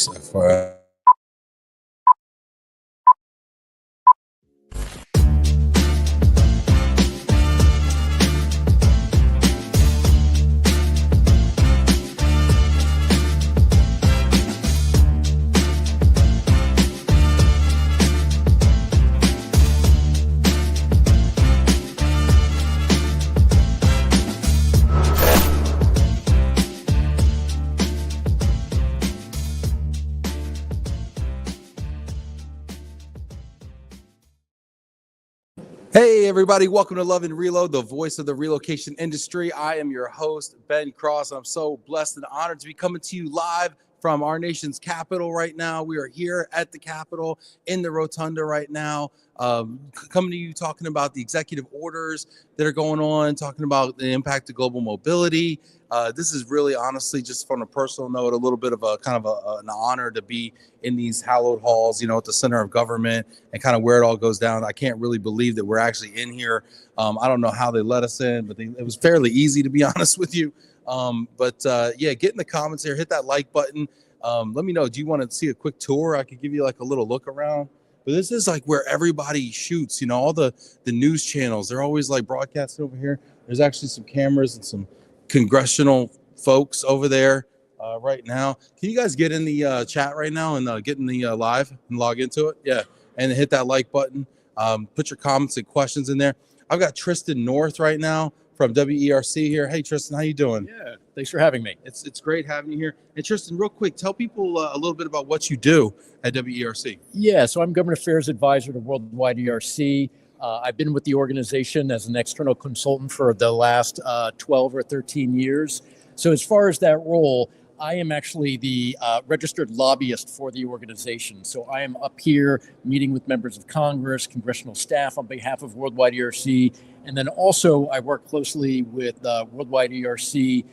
For Hey everybody, welcome to Love and Reload, the voice of the relocation industry. I am your host, Ben Cross. I'm so blessed and honored to be coming to you live from our nation's capital right now. We are here at the Capitol in the Rotunda right now, coming to you talking about the executive orders that are going on, talking about the impact of global mobility. This is really honestly, just from a personal note, a little bit of a kind of an honor to be in these hallowed halls, you know, at the center of government and kind of where it all goes down. I can't really believe that we're actually in here. I don't know how they let us in, but it was fairly easy, to be honest with you. Yeah, get in the comments here, hit that like button. Let me know, do you want to see a quick tour? I could give you like a little look around. But this is like where everybody shoots, you know, all the news channels, they're always like broadcasting over here. There's actually some cameras and some congressional folks over there right now. Can you guys get in the chat right now and get in the live and log into it? Yeah, and hit that like button. Put your comments and questions in there. I've got Tristan North right now from WERC here. Hey Tristan, how you doing? Yeah, thanks for having me. It's great having you here. And Tristan, real quick, tell people a little bit about what you do at WERC. Yeah, so I'm Government Affairs Advisor to Worldwide ERC. I've been with the organization as an external consultant for the last 12 or 13 years. So as far as that role, I am actually the registered lobbyist for the organization. So I am up here meeting with members of Congress, congressional staff on behalf of Worldwide ERC. And then also I work closely with Worldwide ERC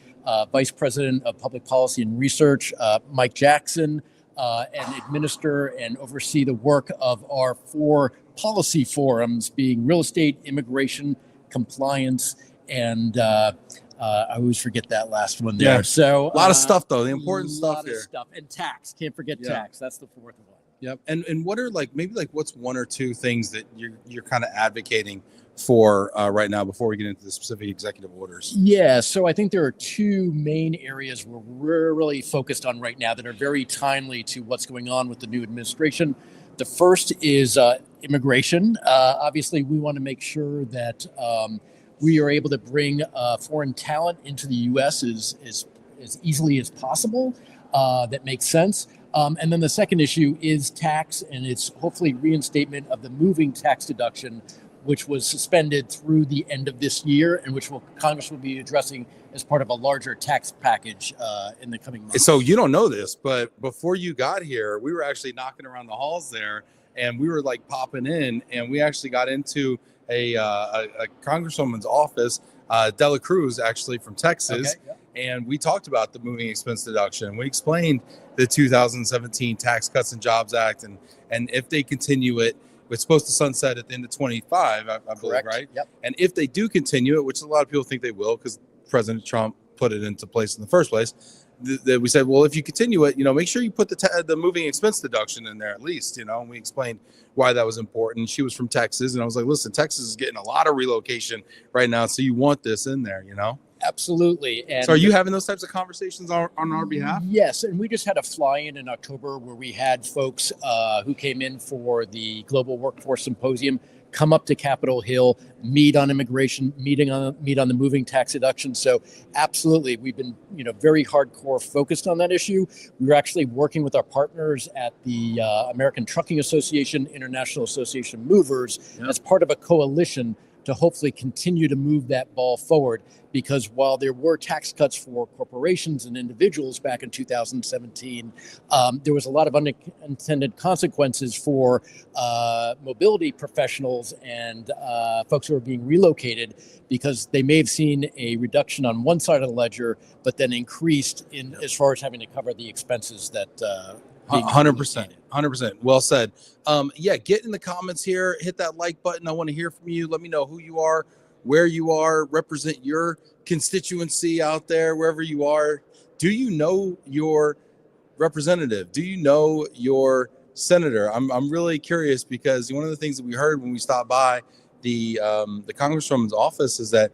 Vice President of Public Policy and Research, Mike Jackson, and administer and oversee the work of our 4 policy forums, being real estate, immigration, compliance, and I always forget that last one there. Yeah. So a lot of stuff though, the important stuff here. And tax, can't forget tax. That's the 4th one. Yep. And what are what's 1 or 2 things that you're kind of advocating for right now before we get into the specific executive orders? Yeah, so I think there are 2 main areas we're really focused on right now that are very timely to what's going on with the new administration. The first is immigration. Obviously, we want to make sure that we are able to bring foreign talent into the U.S. as easily as possible. That makes sense. And then the second issue is tax, and it's hopefully reinstatement of the moving tax deduction, which was suspended through the end of this year, and which Congress will be addressing as part of a larger tax package in the coming months. So you don't know this, but before you got here, we were actually knocking around the halls there, and we were like popping in, and we actually got into a congresswoman's office, Dela Cruz, actually from Texas. Okay, yeah. And we talked about the moving expense deduction. We explained the 2017 Tax Cuts and Jobs Act, and if they continue it, it's supposed to sunset at the end of 25, I believe, right? Yep. And if they do continue it, which a lot of people think they will, because President Trump put it into place in the first place, we said, well, if you continue it, you know, make sure you put the moving expense deduction in there at least, you know. And we explained why that was important. She was from Texas, and I was like, listen, Texas is getting a lot of relocation right now, so you want this in there, you know. Absolutely. And so are you having those types of conversations on our behalf? Yes, and we just had a fly-in in October where we had folks who came in for the Global Workforce Symposium come up to Capitol Hill, meet on immigration, meet on the moving tax deduction. So absolutely, we've been very hardcore focused on that issue. We were actually working with our partners at the American Trucking Association, International Association of Movers, as part of a coalition to hopefully continue to move that ball forward. Because while there were tax cuts for corporations and individuals back in 2017, there was a lot of unintended consequences for mobility professionals and folks who are being relocated, because they may have seen a reduction on one side of the ledger, but then increased in as far as having to cover the expenses that 100%. Well said. Yeah, get in the comments here, hit that like button. I want to hear from you. Let me know who you are, where you are, represent your constituency out there, wherever you are. Do you know your Representative, do you know your senator? I'm really curious because one of the things that we heard when we stopped by the congresswoman's office is that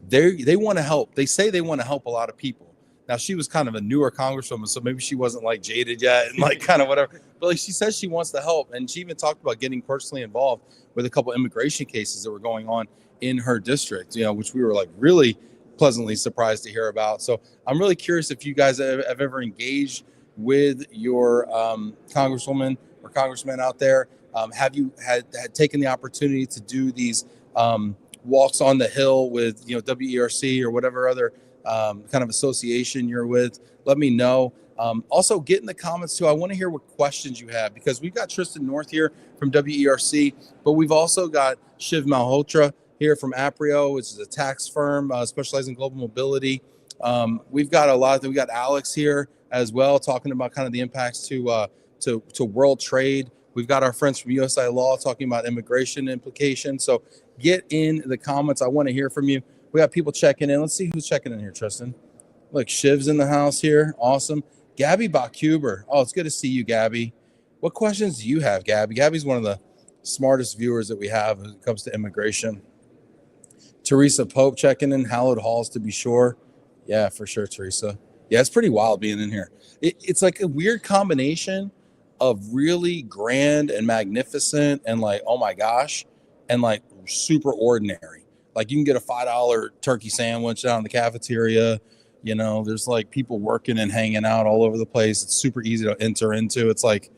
they want to help. They say they want to help a lot of people. Now she was kind of a newer congresswoman, so maybe she wasn't like jaded yet and like kind of whatever. But like she says she wants to help, and she even talked about getting personally involved with a couple immigration cases that were going on in her district. Which we were like really pleasantly surprised to hear about. So I'm really curious if you guys have ever engaged with your congresswoman or congressman out there. Have you had taken the opportunity to do these walks on the Hill with WERC or whatever other kind of association you're with? Let me know. Also, get in the comments too. I want to hear what questions you have, because we've got Tristan North here from WERC, but we've also got Shiv Malhotra here from Aprio, which is a tax firm specializing in global mobility. We've got we got Alex here as well, talking about kind of the impacts to world trade. We've got our friends from USI Law talking about immigration implications. So get in the comments. I want to hear from you. We got people checking in. Let's see who's checking in here, Tristan. Look, Shiv's in the house here. Awesome. Gabby Bakuber. Oh, it's good to see you, Gabby. What questions do you have, Gabby? Gabby's one of the smartest viewers that we have when it comes to immigration. Teresa Pope checking in. Hallowed Halls, to be sure. Yeah, for sure, Teresa. Yeah, it's pretty wild being in here. It's like a weird combination of really grand and magnificent and like, oh my gosh, and like super ordinary. Like you can get a $5 turkey sandwich down in the cafeteria. There's like people working and hanging out all over the place. It's super easy to enter into. It's like,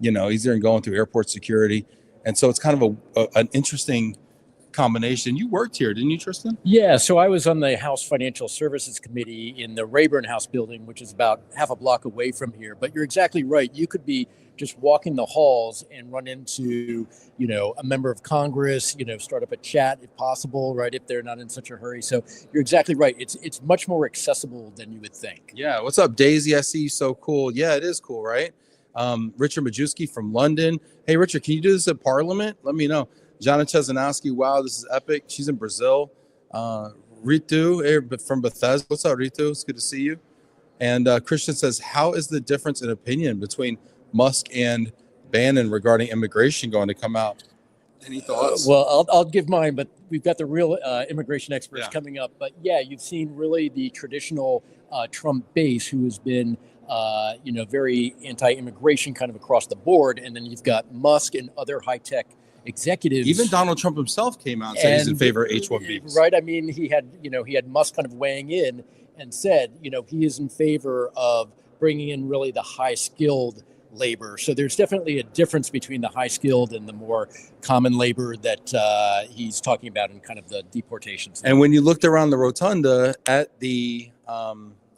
easier than going through airport security. And so it's kind of an interesting combination. You worked here, didn't you, Tristan? Yeah, so I was on the House Financial Services Committee in the Rayburn House building, which is about half a block away from here. But you're exactly right. You could be just walking the halls and run into, a member of Congress, start up a chat if possible, right, if they're not in such a hurry. So you're exactly right. It's much more accessible than you would think. Yeah. What's up, Daisy? I see you. So cool. Yeah, it is cool, right? Richard Majewski from London. Hey, Richard, can you do this at Parliament? Let me know. Jana Chezanowski, wow, this is epic. She's in Brazil. Ritu from Bethesda. What's up, Ritu? It's good to see you. And Christian says, how is the difference in opinion between Musk and Bannon regarding immigration going to come out? Any thoughts? Well, I'll give mine, but we've got the real immigration experts coming up. But yeah, you've seen really the traditional Trump base who has been very anti-immigration kind of across the board. And then you've got Musk and other high-tech executives. Even Donald Trump himself came out and said he's in favor of H-1Bs. Right. I mean, he had Musk kind of weighing in and said, he is in favor of bringing in really the high-skilled labor. So there's definitely a difference between the high-skilled and the more common labor that he's talking about in kind of the deportations. And when you looked around the rotunda at the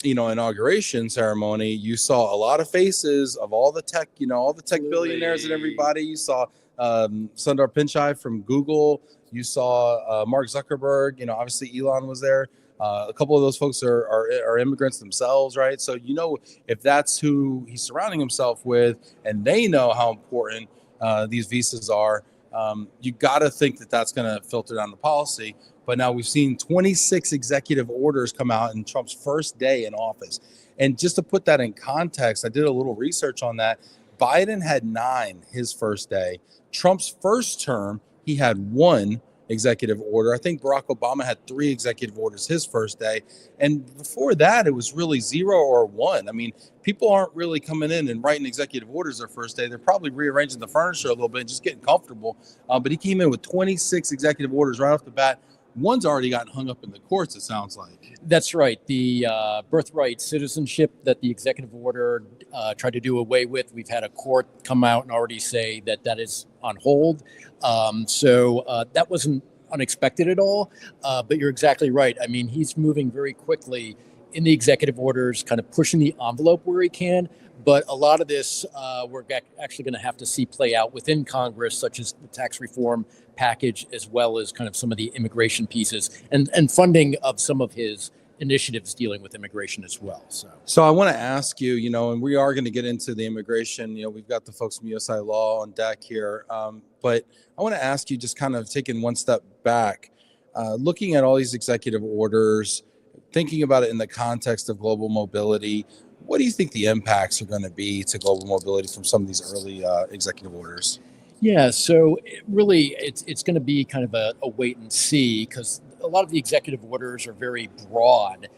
inauguration ceremony, you saw a lot of faces of all the tech, billionaires and everybody. You saw Sundar Pichai from Google. You saw Mark Zuckerberg. Obviously Elon was there. A couple of those folks are immigrants themselves, right? So if that's who he's surrounding himself with, and they know how important these visas are, you got to think that that's going to filter down the policy. But now we've seen 26 executive orders come out in Trump's first day in office. And just to put that in context, I did a little research on that. Biden had 9 his first day. Trump's first term, he had 1 executive order. I think Barack Obama had 3 executive orders his first day. And before that, it was really 0 or 1. I mean, people aren't really coming in and writing executive orders their first day. They're probably rearranging the furniture a little bit and just getting comfortable. But he came in with 26 executive orders right off the bat. One's already gotten hung up in the courts, it sounds like. That's right. The birthright citizenship that the executive order tried to do away with, we've had a court come out and already say that is on hold. So that wasn't unexpected at all. But you're exactly right. I mean, he's moving very quickly in the executive orders, kind of pushing the envelope where he can. But a lot of this we're actually going to have to see play out within Congress, such as the tax reform package, as well as kind of some of the immigration pieces and funding of some of his initiatives dealing with immigration as well. So I want to ask you, and we are going to get into the immigration. We've got the folks from USI Law on deck here. But I want to ask you, just kind of taking one step back, looking at all these executive orders, thinking about it in the context of global mobility. What do you think the impacts are going to be to global mobility from some of these early executive orders? Yeah, so it's going to be kind of a wait and see, because a lot of the executive orders are very broad.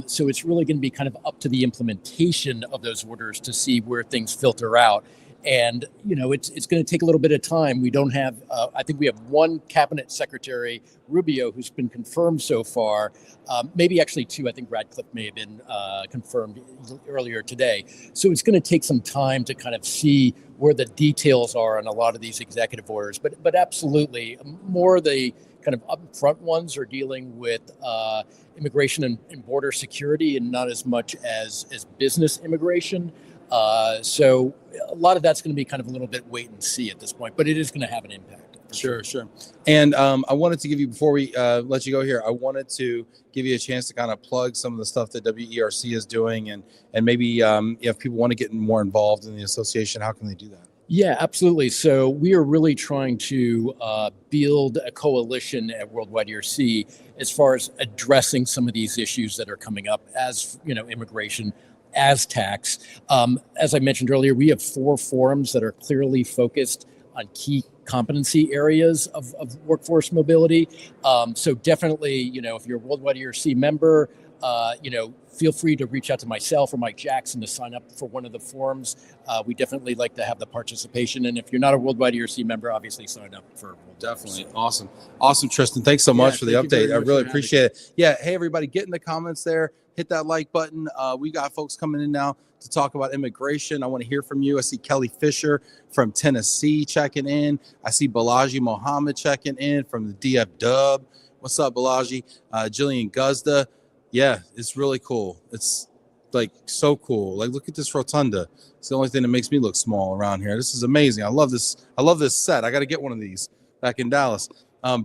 So it's really going to be kind of up to the implementation of those orders to see where things filter out. And, it's going to take a little bit of time. We don't have, I think we have one cabinet secretary, Rubio, who's been confirmed so far. Maybe actually two. I think Radcliffe may have been confirmed earlier today. So it's going to take some time to kind of see where the details are on a lot of these executive orders. But absolutely, more of the kind of upfront ones are dealing with immigration and border security, and not as much as business immigration. So a lot of that's going to be kind of a little bit wait and see at this point, but it is going to have an impact. Sure. And I wanted to give you, before we let you go here, I wanted to give you a chance to kind of plug some of the stuff that WERC is doing, and maybe if people want to get more involved in the association, how can they do that? Yeah, absolutely. So we are really trying to build a coalition at Worldwide ERC as far as addressing some of these issues that are coming up, as immigration, as tax. As I mentioned earlier, we have 4 forums that are clearly focused on key competency areas of workforce mobility. So definitely, if you're a Worldwide ERC member, feel free to reach out to myself or Mike Jackson to sign up for one of the forums. We definitely like to have the participation. And if you're not a Worldwide ERC member, obviously sign up for Definitely. Awesome, Tristan. Thanks so much for the update. I really appreciate it. Yeah. Hey, everybody, get in the comments there. Hit that like button. We got folks coming in now to talk about immigration. I want to hear from you. I see Kelly Fisher from Tennessee checking in. I see Balaji Mohammed checking in from the DF Dub. What's up, Balaji? Jillian Guzda. Yeah, it's really cool. It's like so cool. Like, look at this rotunda. It's the only thing that makes me look small around here. This is amazing. I love this set. I got to get one of these back in Dallas.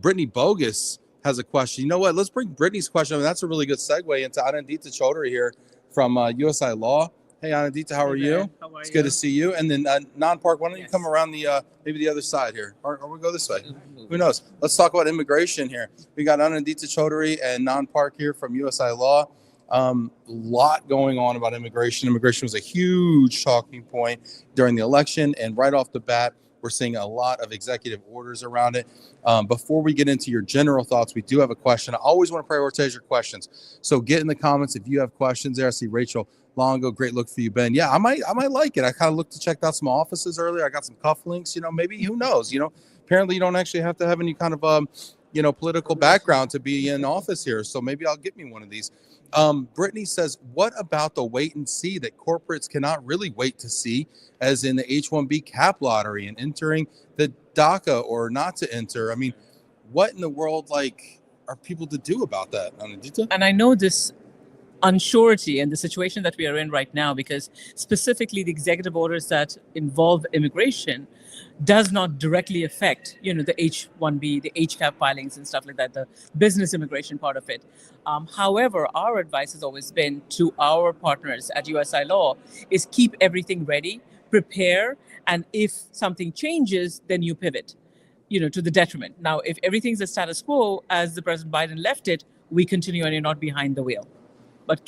Brittany Bogus has a question. You know what? Let's bring Brittany's question. I mean, that's a really good segue into Anandita Chaudhary here from USI Law. Hey, Anandita, how are you? How are it's you? Good to see you. And then Non-Park, why don't you come around the maybe the other side here, or we go this way? Who knows? Let's talk about immigration here. We got Anandita Chaudhary and Non-Park here from USI Law. Lot going on about immigration. Immigration was a huge talking point during the election, and right off the bat, we're seeing a lot of executive orders around it. Before we get into your general thoughts, we do have a question. I always want to prioritize your questions, so get in the comments if you have questions there. I see Rachel Longo, great look for you, Ben. Yeah, I might like it. I kind of looked to check out some offices earlier. I got some cufflinks. Maybe, who knows? Apparently you don't actually have to have any kind of political background to be in office here. So maybe I'll get me one of these. Brittany says, what about the wait and see that corporates cannot really wait to see, as in the H-1B cap lottery and entering the DACA or not to enter? I mean, what in the world are people to do about that, Anandita? And I know this unsurety and the situation that we are in right now, because specifically the executive orders that involve immigration does not directly affect, the H-1B, the HCAP filings and stuff like that, the business immigration part of it. However, our advice has always been to our partners at USI Law is keep everything ready, prepare, and if something changes, then you pivot, to the detriment. Now, if everything's the status quo as the President Biden left it, we continue and you're not behind the wheel. But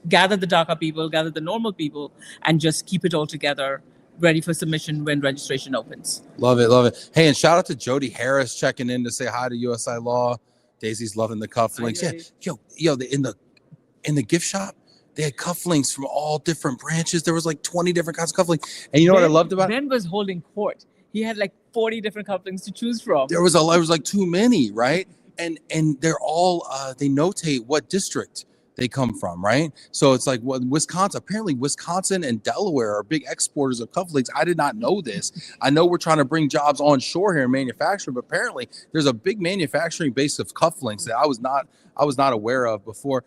gather the DACA people, gather the normal people, and just keep it all together, ready for submission when registration opens. Love it. Hey, and shout out to Jody Harris checking in to say hi to USI Law. Daisy's loving the cufflinks. Yeah, yo, in the gift shop, they had cufflinks from all different branches. There was like 20 different kinds of cufflinks. And you know what I loved about it? Ben was holding court. He had like 40 different cufflinks to choose from. There was like too many, right? And they're all they notate what district they come from, right? So it's like Wisconsin. Apparently, Wisconsin and Delaware are big exporters of cufflinks. I did not know this. I know we're trying to bring jobs onshore here in manufacturing, but apparently there's a big manufacturing base of cufflinks that I was not aware of before.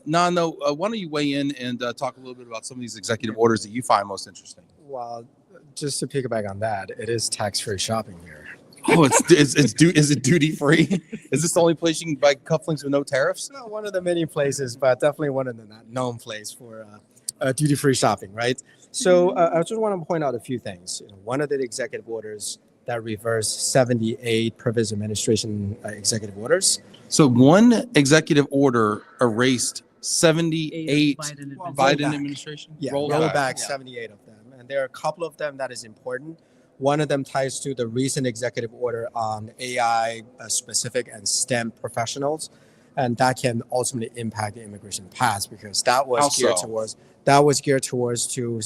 Nando, why don't you weigh in and talk a little bit about some of these executive orders that you find most interesting? Well, just to piggyback on that, it is tax-free shopping here. Oh, is it duty free? Is this the only place you can buy cufflinks with no tariffs? Not one of the many places, but definitely one of the not known place for duty-free shopping, right? So I just want to point out a few things. One of the executive orders that reversed 78 previous administration executive orders. So one executive order erased 78 Biden Well, Biden rollback. administration? Yeah, Rolled roll back. back Yeah. 78 of them. And there are a couple of them that is important. One of them ties to the recent executive order on AI specific and STEM professionals. And that can ultimately impact the immigration path because that was How geared so? towards to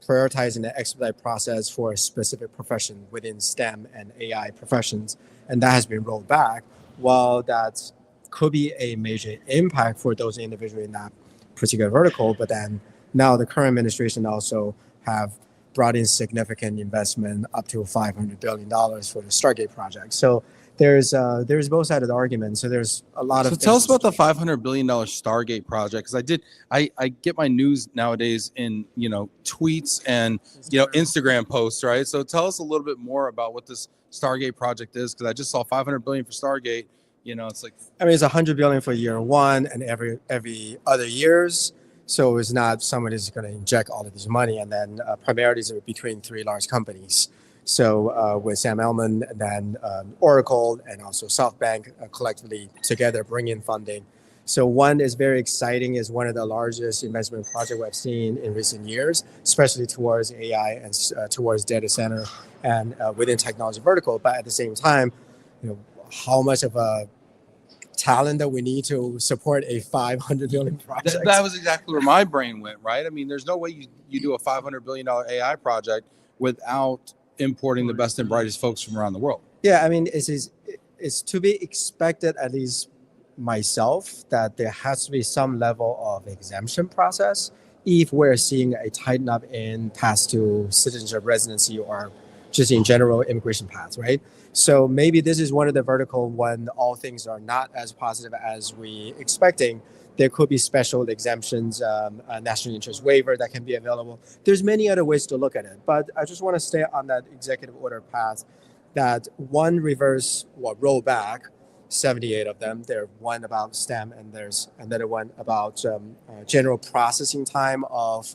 prioritizing the expedite process for a specific profession within STEM and AI professions. And that has been rolled back. While that could be a major impact for those individuals in that particular vertical, but then now the current administration also have brought in significant investment up to $500 billion for the Stargate project. So there's both sides of the argument. So there's a lot of So tell us things- about the $500 billion Stargate project, because I get my news nowadays in tweets and Instagram posts, right? So tell us a little bit more about what this Stargate project is, because I just saw $500 billion for Stargate. It's like, I mean, it's $100 billion for year one and every other years. So it's not somebody is going to inject all of this money, and then primarily it's between three large companies. So with Sam Altman, and then Oracle, and also SoftBank collectively together bring in funding. So one is very exciting, is one of the largest investment projects we've seen in recent years, especially towards AI and towards data center and within technology vertical. But at the same time, how much of a talent that we need to support a $500 billion project. that was exactly where my brain went, right? I mean, there's no way you do a $500 billion AI project without importing the best and brightest folks from around the world. Yeah, I mean, it's to be expected, at least myself, that there has to be some level of exemption process if we're seeing a tighten up in path to citizenship residency or just in general immigration paths, right? So maybe this is one of the vertical when all things are not as positive as we expecting. There could be special exemptions, a national interest waiver that can be available. There's many other ways to look at it, but I just want to stay on that executive order path. That one reverse or roll back 78 of them. There's one about STEM, and there's another one about general processing time of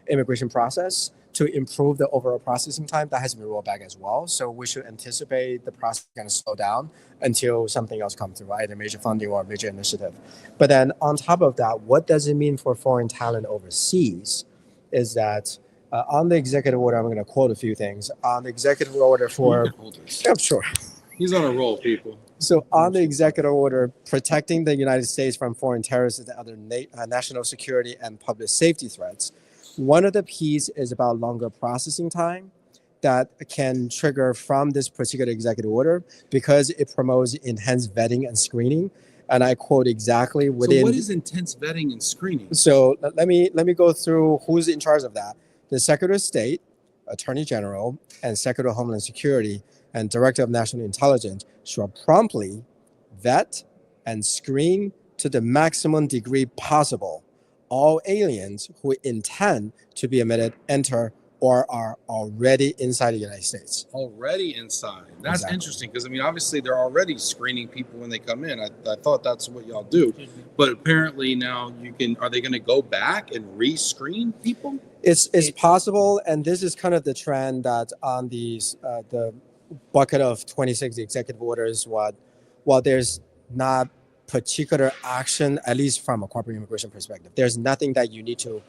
immigration process to improve the overall processing time. That has been rolled back as well. So we should anticipate the process going to slow down until something else comes through, either major funding or major initiative. But then on top of that, what does it mean for foreign talent overseas? Is that on the executive order, I'm going to quote a few things. On the executive order for... Yeah, sure. He's on a roll, people. So on the executive order protecting the United States from foreign terrorists and other national security and public safety threats, one of the keys is about longer processing time that can trigger from this particular executive order because it promotes enhanced vetting and screening. And I quote exactly within... So what is intense vetting and screening? So let me go through who's in charge of that. The Secretary of State, Attorney General, and Secretary of Homeland Security and Director of National Intelligence shall promptly vet and screen to the maximum degree possible all aliens who intend to be admitted, enter, or are already inside the United States. Already inside. That's Exactly. interesting because, I mean, obviously they're already screening people when they come in. I thought that's what y'all do. But apparently now are they going to go back and re-screen people? It's possible, and this is kind of the trend that on these the bucket of 26 executive orders, while there's not particular action, at least from a corporate immigration perspective, there's nothing that you need to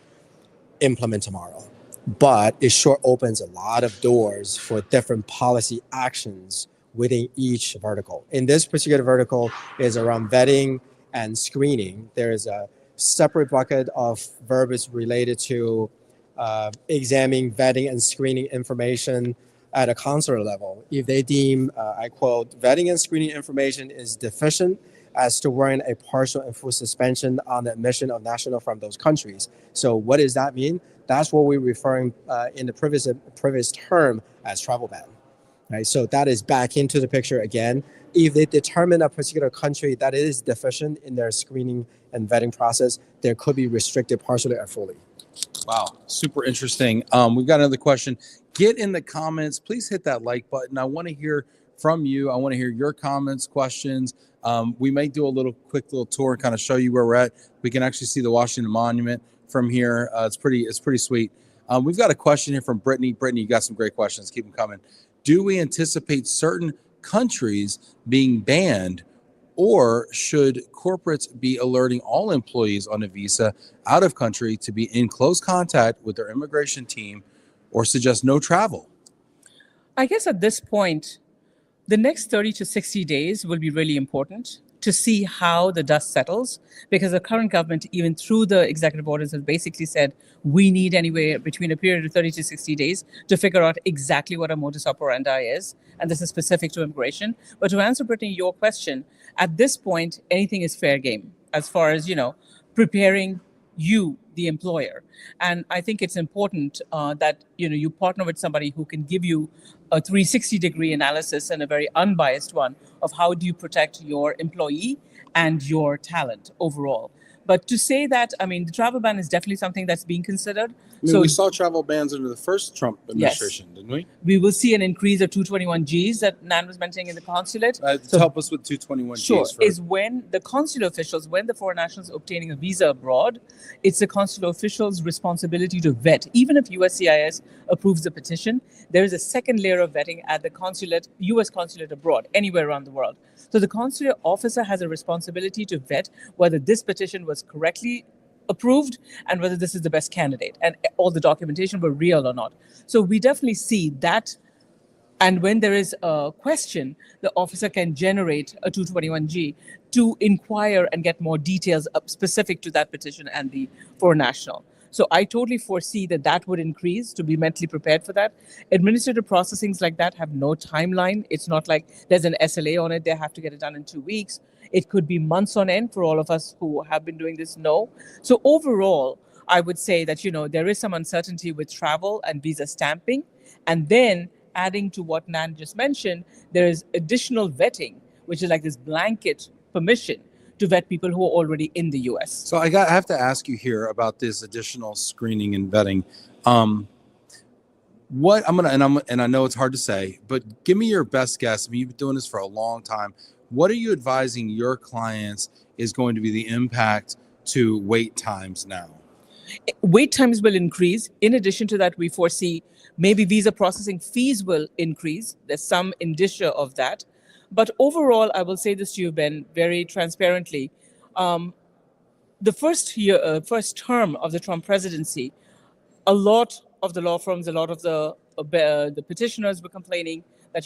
implement tomorrow. But it sure opens a lot of doors for different policy actions within each vertical. In this particular vertical is around vetting and screening. There is a separate bucket of verbiage related to examining, vetting, and screening information at a consular level. If they deem, I quote, vetting and screening information is deficient as to warrant a partial and full suspension on the admission of national from those countries. So what does that mean? That's what we're referring in the previous term as travel ban. Right? So that is back into the picture again. If they determine a particular country that is deficient in their screening and vetting process, there could be restricted partially or fully. Wow, super interesting. We've got another question. Get in the comments. Please hit that like button. I want to hear from you. I want to hear your comments, questions. We may do a quick little tour and kind of show you where we're at. We can actually see the Washington Monument from here. It's pretty sweet. We've got a question here from Brittany. Brittany, you got some great questions. Keep them coming. Do we anticipate certain countries being banned Or should corporates be alerting all employees on a visa out of country to be in close contact with their immigration team or suggest no travel? I guess at this point, the next 30 to 60 days will be really important to see how the dust settles, because the current government, even through the executive orders, has basically said we need anywhere between a period of 30 to 60 days to figure out exactly what our modus operandi is. And this is specific to immigration. But to answer, Brittany, your question, at this point, anything is fair game as far as, preparing you, the employer. And I think it's important that you partner with somebody who can give you a 360-degree analysis and a very unbiased one of how do you protect your employee and your talent overall. But to say that, I mean, the travel ban is definitely something that's being considered. We saw travel bans under the first Trump administration, yes, didn't we? We will see an increase of 221Gs that Nan was mentioning in the consulate. Help us with 221Gs. Sure, is when the consular officials, when the foreign nationals obtaining a visa abroad, it's the consular officials' responsibility to vet. Even if USCIS approves the petition, there is a second layer of vetting at the consulate, US consulate abroad, anywhere around the world. So the consular officer has a responsibility to vet whether this petition was correctly approved and whether this is the best candidate and all the documentation were real or not. So we definitely see that. And when there is a question, the officer can generate a 221G to inquire and get more details specific to that petition and the foreign national. So I totally foresee that that would increase, to be mentally prepared for that. Administrative processings like that have no timeline. It's not like there's an SLA on it. They have to get it done in 2 weeks. It could be months on end for all of us who have been doing this. No. So overall, I would say that, there is some uncertainty with travel and visa stamping. And then adding to what Nan just mentioned, there is additional vetting, which is like this blanket permission to vet people who are already in the US. So I have to ask you here about this additional screening and vetting. What I'm gonna, and I know it's hard to say, but give me your best guess. I mean, you've been doing this for a long time. What are you advising your clients is going to be the impact to wait times now? Wait times will increase. In addition to that, we foresee maybe visa processing fees will increase. There's some indicia of that. But overall, I will say this to you, Ben, very transparently. The first term of the Trump presidency, a lot of the law firms, a lot of the petitioners were complaining that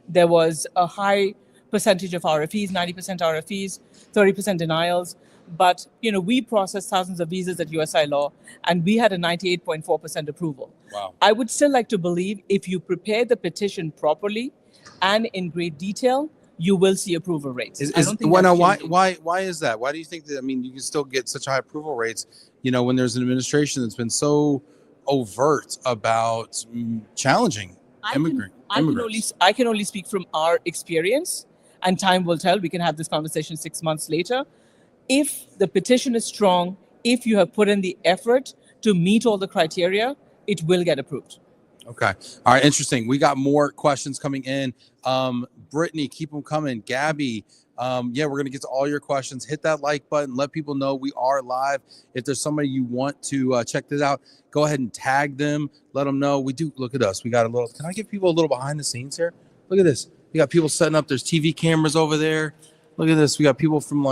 there was a high percentage of RFEs, 90% RFEs, 30% denials. But we processed thousands of visas at USI Law, and we had a 98.4% approval. Wow. I would still like to believe if you prepare the petition properly and in great detail, you will see approval rates. Why is that? Why do you think that? I mean, you can still get such high approval rates, when there's an administration that's been so overt about challenging immigrants. I can only speak from our experience, and time will tell. We can have this conversation 6 months later. If the petition is strong, if you have put in the effort to meet all the criteria, it will get approved. Okay. All right. Interesting. We got more questions coming in. Brittany, keep them coming. Gabby, we're going to get to all your questions. Hit that like button. Let people know we are live. If there's somebody you want to check this out, go ahead and tag them. Let them know. We do. Look at us. We got a little. Can I give people a little behind the scenes here? Look at this. We got people setting up. There's TV cameras over there. Look at this. We got people from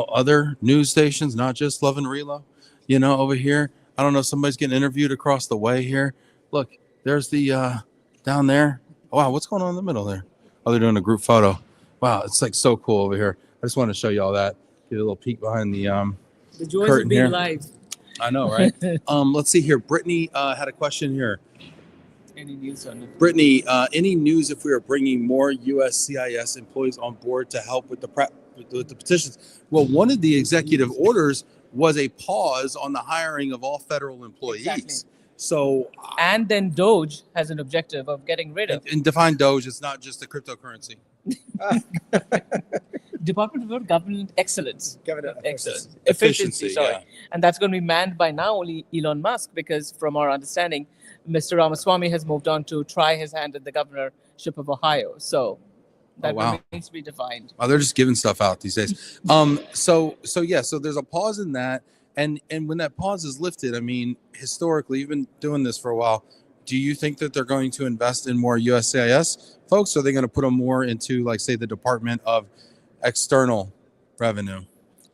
other news stations, not just Love and Relo, over here. I don't know. Somebody's getting interviewed across the way here. Look, there's the down there. Oh, wow, what's going on in the middle there? Oh, they're doing a group photo. Wow, it's like so cool over here. I just wanted to show you all that. Get a little peek behind the joys curtain of being here. live. I know, right? Let's see here. Brittany had a question here. Any news on it? Brittany, any news if we are bringing more USCIS employees on board to help with the petitions? Well, one of the executive orders was a pause on the hiring of all federal employees. Exactly. So, and then Doge has an objective of getting rid of. And define Doge, it's not just a cryptocurrency. Department of Government Excellence. Efficiency, sorry. yeah. And that's going to be manned by now only Elon Musk, because from our understanding, Mr. Ramaswamy has moved on to try his hand at the governorship of Ohio. So that remains to be defined. Oh, they're just giving stuff out these days. So there's a pause in that. And when that pause is lifted, I mean, historically, you've been doing this for a while. do you think that they're going to invest in more USCIS folks? Or are they going to put them more into, like, say, the Department of External Revenue?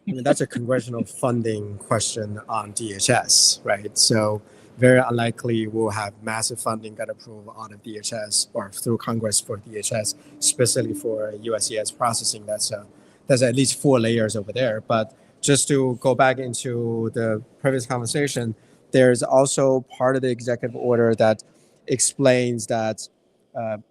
I mean, that's a congressional funding question on DHS, right? So very unlikely we'll have massive funding get approved out of DHS or through Congress for DHS, especially for USCIS processing. That's at least 4 layers over there. But just to go back into the previous conversation, there's also part of the executive order that explains that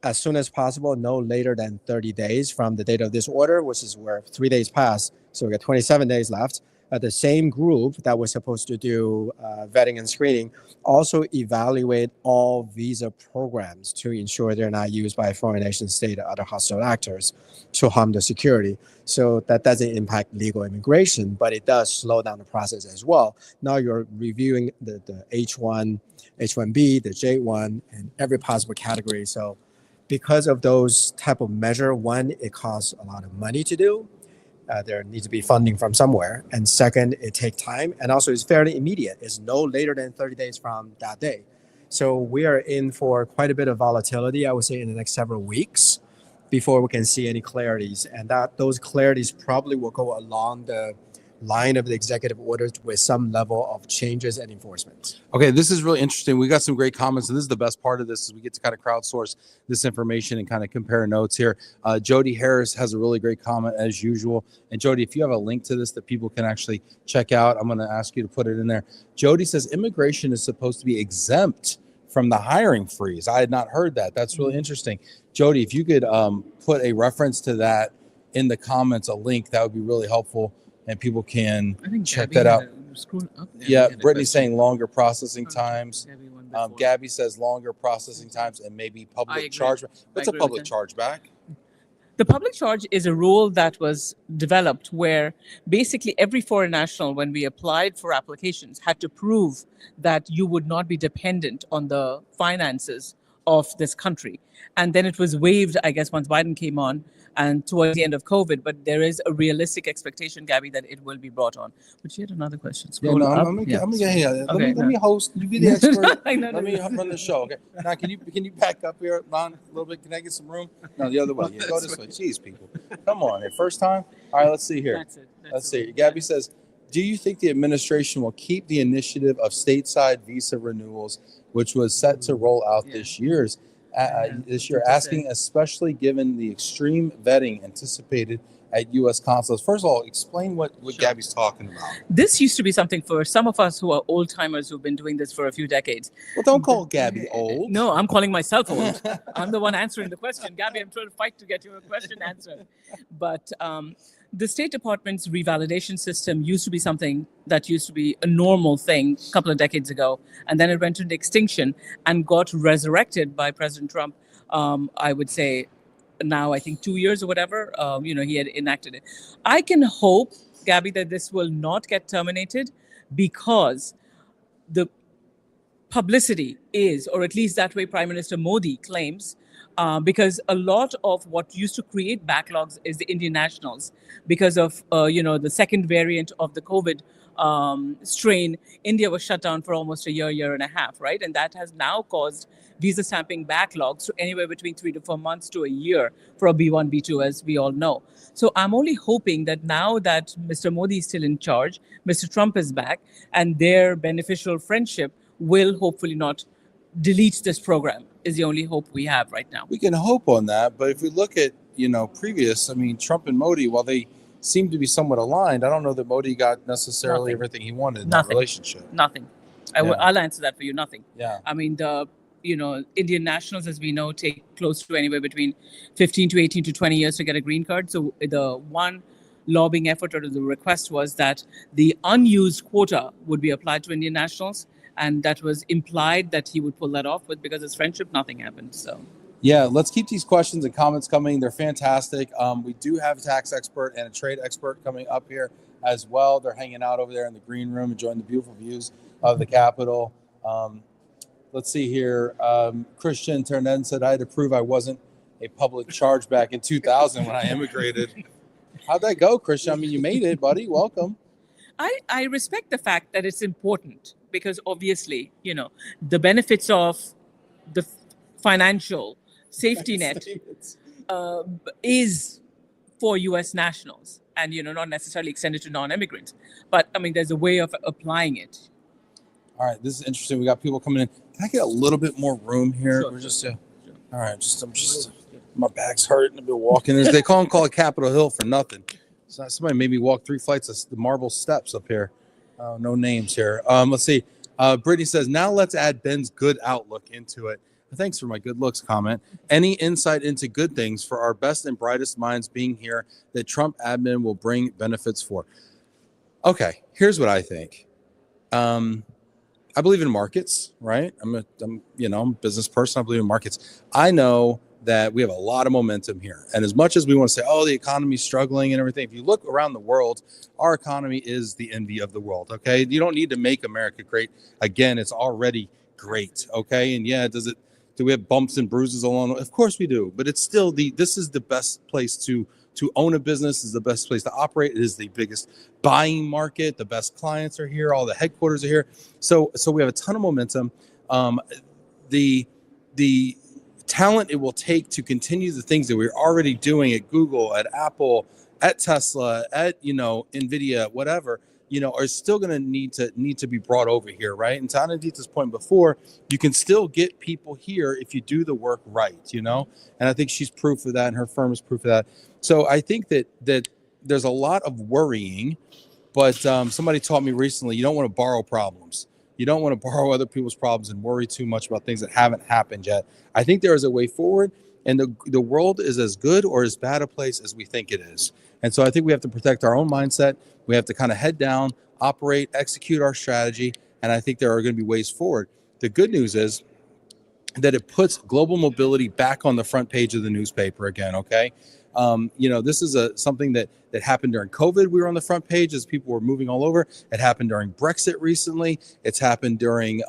as soon as possible, no later than 30 days from the date of this order, which is where 3 days passed. So we got 27 days left. The same group that was supposed to do vetting and screening also evaluate all visa programs to ensure they're not used by foreign nation state or other hostile actors to harm the security. So that doesn't impact legal immigration, but it does slow down the process as well. Now you're reviewing the H1, H1B, the J1, and every possible category. So because of those type of measure, one, it costs a lot of money to do. There needs to be funding from somewhere. And second, it takes time. And also it's fairly immediate. It's no later than 30 days from that day. So we are in for quite a bit of volatility, I would say, in the next several weeks before we can see any clarities. And those clarities probably will go along the line of the executive orders with some level of changes and enforcement. Okay, this is really interesting. We got some great comments, and this is the best part of this is we get to kind of crowdsource this information and kind of compare notes here. Jody Harris has a really great comment as usual. And Jody, if you have a link to this that people can actually check out, I'm going to ask you to put it in there. Jody says immigration is supposed to be exempt from the hiring freeze. I had not heard that. That's really interesting. Jody, if you could put a reference to that in the comments, a link, that would be really helpful. And people can check that out. Yeah, Brittany's saying longer processing times. Gabby says longer processing times and maybe public chargeback. What's a public chargeback? The public charge is a rule that was developed where basically every foreign national, when we applied for applications, had to prove that you would not be dependent on the finances of this country. And then it was waived, I guess, once Biden came on and towards the end of COVID. But there is a realistic expectation, Gabby, that it will be brought on. But she had another question. Scroll up. Let me host. You be the expert. Let me run the show. Okay. Now, can you back up here, Ron, a little bit? Can I get some room? No, the other way. Yeah, go this way. Jeez, people. Come on. Your first time? All right, let's see here. Let's see. Gabby says, do you think the administration will keep the initiative of stateside visa renewals, which was set to roll out this year, asking especially given the extreme vetting anticipated at U.S. consulates? First of all, explain what Gabby's talking about. This used to be something for some of us who are old timers who've been doing this for a few decades. Well, don't call Gabby old. No, I'm calling myself old. I'm the one answering the question. Gabby, I'm trying to fight to get your question answered. But the State Department's revalidation system used to be something that used to be a normal thing a couple of decades ago, and then it went into extinction and got resurrected by President Trump, I would say now, I think 2 years or whatever, he had enacted it. I can hope, Gabby, that this will not get terminated because the publicity is, or at least that way Prime Minister Modi claims, because a lot of what used to create backlogs is the Indian nationals. Because of, the second variant of the COVID strain, India was shut down for almost a year and a half, right? And that has now caused visa stamping backlogs to anywhere between 3 to 4 months to a year for a B1, B2, as we all know. So I'm only hoping that now that Mr. Modi is still in charge, Mr. Trump is back, and their beneficial friendship will hopefully not delete this program, is the only hope we have right now. We can hope on that, but if we look at, previous, Trump and Modi, while they seem to be somewhat aligned, I don't know that Modi got necessarily everything he wanted in that relationship. Nothing. I'll answer that for you. Nothing. Yeah. The Indian nationals, as we know, take close to anywhere between 15 to 18 to 20 years to get a green card. So the one lobbying effort or the request was that the unused quota would be applied to Indian nationals. And that was implied that he would pull that off, but because of his friendship, nothing happened. So, yeah, let's keep these questions and comments coming. They're fantastic. We do have a tax expert and a trade expert coming up here as well. They're hanging out over there in the green room, enjoying the beautiful views of the Capitol. Let's see here. Christian Ternen said, I had to prove I wasn't a public charge back in 2000 when I immigrated. How'd that go, Christian? You made it, buddy. Welcome. I respect the fact that it's important because obviously, the benefits of the financial safety net is for U.S. nationals, and not necessarily extended to non-immigrants. But I mean, there's a way of applying it. All right, this is interesting. We got people coming in. Can I get a little bit more room here? Sure. We're just all right. I'm just my back's hurting. I've been walking. They call it Capitol Hill for nothing. So somebody made me walk 3 flights of the marble steps up here. No names here. Let's see. Brittany says, now let's add Ben's good outlook into it. Thanks for my good looks comment. Any insight into good things for our best and brightest minds being here that Trump admin will bring benefits for? Okay, here's what I think. I believe in markets, right? I'm a business person. I believe in markets. I know that we have a lot of momentum here. And as much as we want to say, oh, the economy's struggling and everything, if you look around the world, our economy is the envy of the world, okay? You don't need to make America great. Again, it's already great, okay? And yeah, do we have bumps and bruises along? Of course we do, but it's still this is the best place to own a business, is the best place to operate. It is the biggest buying market. The best clients are here. All the headquarters are here. So we have a ton of momentum. The talent it will take to continue the things that we're already doing at Google, at Apple, at Tesla, at NVIDIA, whatever, are still going to need to be brought over here, right? And to Anandita's point before, you can still get people here if you do the work right, and I think she's proof of that, and her firm is proof of that. So I think that there's a lot of worrying, but somebody taught me recently, you don't want to borrow problems. You don't want to borrow other people's problems and worry too much about things that haven't happened yet. I think there is a way forward, and the world is as good or as bad a place as we think it is. And so I think we have to protect our own mindset. We have to kind of head down, operate, execute our strategy, and I think there are going to be ways forward. The good news is that it puts global mobility back on the front page of the newspaper again, okay? This is something that happened during COVID. We were on the front page as people were moving all over. It happened during Brexit recently. It's happened during,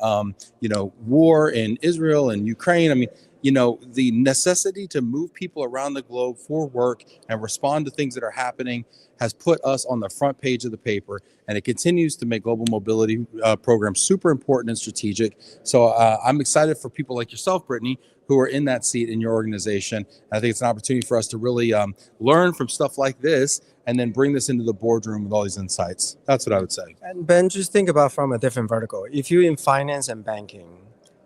war in Israel and Ukraine. I mean, the necessity to move people around the globe for work and respond to things that are happening has put us on the front page of the paper, and it continues to make global mobility programs super important and strategic. So I'm excited for people like yourself, Brittany, who are in that seat in your organization. I think it's an opportunity for us to really learn from stuff like this and then bring this into the boardroom with all these insights. That's what I would say. And Ben, just think about from a different vertical. If you're in finance and banking,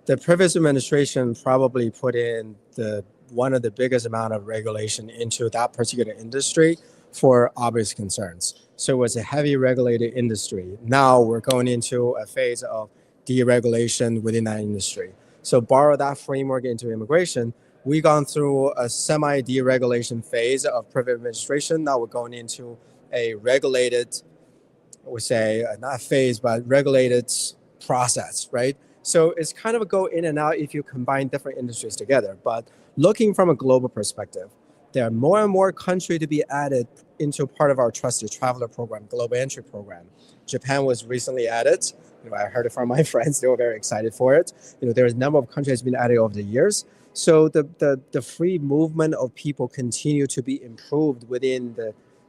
the previous administration probably put in one of the biggest amount of regulation into that particular industry for obvious concerns. So it was a heavy regulated industry. Now we're going into a phase of deregulation within that industry. So borrow that framework into immigration. We've gone through a semi-deregulation phase of previous administration. Now we're going into a regulated, I would say, not phase, but regulated process, right? So it's kind of a go in and out if you combine different industries together. But looking from a global perspective, there are more and more countries to be added into part of our Trusted Traveler program, Global Entry program. Japan was recently added. I heard it from my friends. They were very excited for it. There's a number of countries been added over the years. So the free movement of people continue to be improved within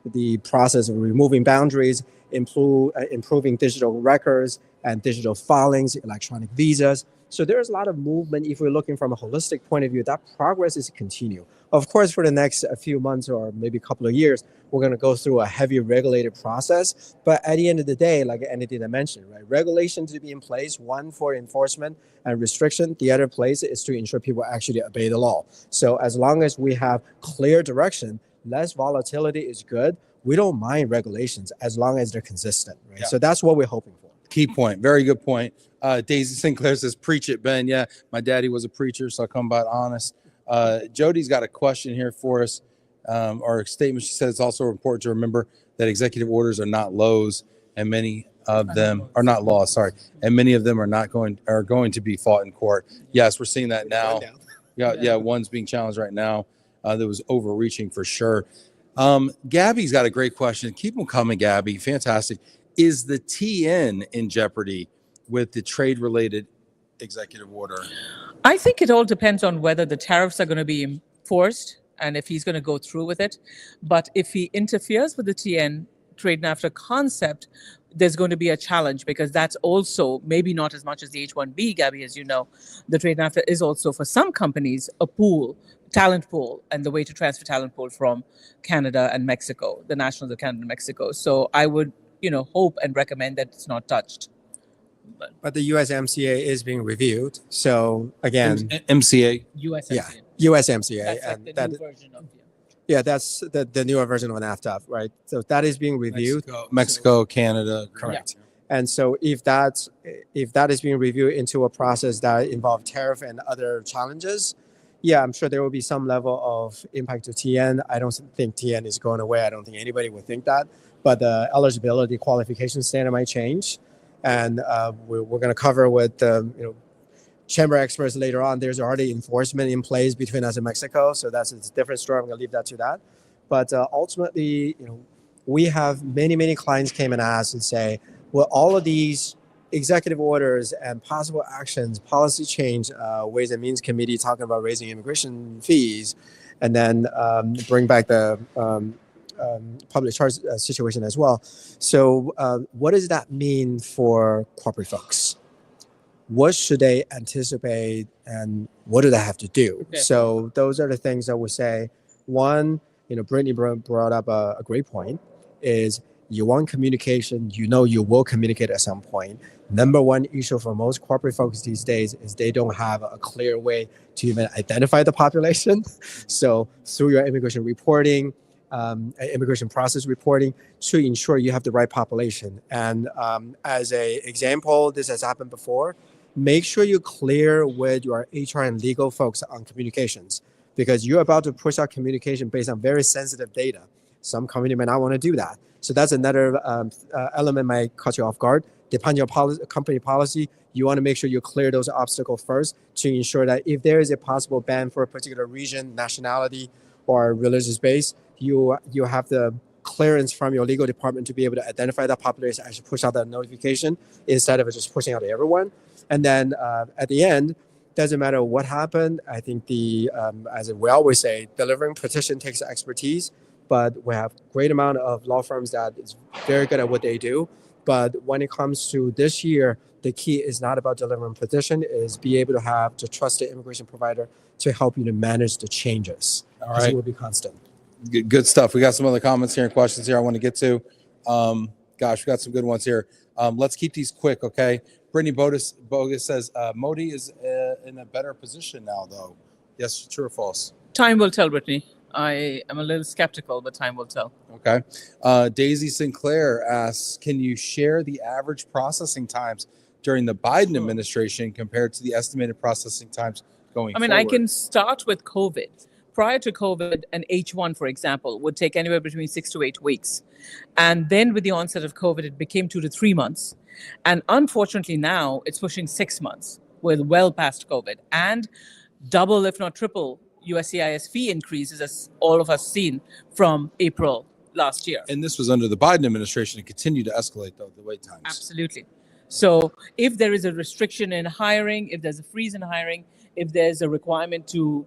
the process of removing boundaries, improving digital records and digital filings, electronic visas. So there's a lot of movement. If we're looking from a holistic point of view, that progress is continue. Of course, for the next few months or maybe a couple of years, we're going to go through a heavy regulated process. But at the end of the day, like Anita mentioned, right, regulation to be in place, one for enforcement and restriction. The other place is to ensure people actually obey the law. So as long as we have clear direction, less volatility is good. We don't mind regulations as long as they're consistent, right? Yeah. So that's what we're hoping for. Key point. Very good point. Daisy Sinclair says, preach it, Ben. Yeah, my daddy was a preacher, so I come by honest. Jody's got a question here for us, or a statement. She says it's also important to remember that executive orders are not laws, and many of them are not laws. Sorry, and many of them are going to be fought in court. Yes, we're seeing that now. Yeah, one's being challenged right now. That was overreaching for sure. Gabby's got a great question. Keep them coming, Gabby. Fantastic. Is the TN in jeopardy with the trade-related executive order? I think it all depends on whether the tariffs are going to be enforced and if he's going to go through with it. But if he interferes with the TN, trade NAFTA concept, there's going to be a challenge, because that's also maybe not as much as the H-1B, Gabby, as you know. The trade NAFTA is also for some companies a pool, talent pool, and the way to transfer talent pool from Canada and Mexico, the nationals of Canada and Mexico. So I would, hope and recommend that it's not touched. But the USMCA is being reviewed. So again, MCA. USMCA. USMCA. That's like And the that, new version of that's the newer version of NAFTA, right? So that is being reviewed. Mexico, Canada. Correct. And so if that is being reviewed into a process that involves tariff and other challenges, I'm sure there will be some level of impact to TN. I don't think TN is going away. I don't think anybody would think that. But the eligibility qualification standard might change. And we're going to cover with chamber experts later on. There's already enforcement in place between us and Mexico. So that's a different story. I'm going to leave that to that. But ultimately, we have many clients came and asked and say, well, all of these executive orders and possible actions, policy change, Ways and Means Committee talking about raising immigration fees, and then bring back the public charge situation as well. So what does that mean for corporate folks? What should they anticipate, and what do they have to do? Okay. So those are the things that we say. One, Brittany brought up a great point, is you want communication, you will communicate at some point. Number one issue for most corporate folks these days is they don't have a clear way to even identify the population. So through your immigration reporting, immigration process reporting, to ensure you have the right population. And as an example, this has happened before. Make sure you're clear with your HR and legal folks on communications, because you're about to push out communication based on very sensitive data. Some company may not want to do that. So that's another element might catch you off guard. Depending on your company policy, you want to make sure you clear those obstacles first to ensure that if there is a possible ban for a particular region, nationality, or religious base, you have the clearance from your legal department to be able to identify that population, actually push out that notification instead of just pushing out to everyone. And then at the end, doesn't matter what happened. I think as we always say, delivering petition takes expertise, but we have great amount of law firms that is very good at what they do. But when it comes to this year, the key is not about delivering petition, is be able to have the trusted immigration provider to help you to manage the changes. All right. It will be constant. Good stuff. We got some other comments here and questions here I want to get to. Gosh, we got some good ones here. Let's keep these quick, okay? Brittany Bogus says Modi is in a better position now, though. Yes, true or false? Time will tell, Brittany. I am a little skeptical, but time will tell. Okay. Daisy Sinclair asks, can you share the average processing times during the Biden administration compared to the estimated processing times going forward? I can start with COVID. Prior to COVID, an H1, for example, would take anywhere between 6 to 8 weeks. And then with the onset of COVID, it became 2 to 3 months. And unfortunately now it's pushing 6 months. We're well past COVID. And double, if not triple, USCIS fee increases, as all of us seen from April last year. And this was under the Biden administration. It continued to escalate, though, the wait times. Absolutely. So if there is a restriction in hiring, if there's a freeze in hiring, if there's a requirement to,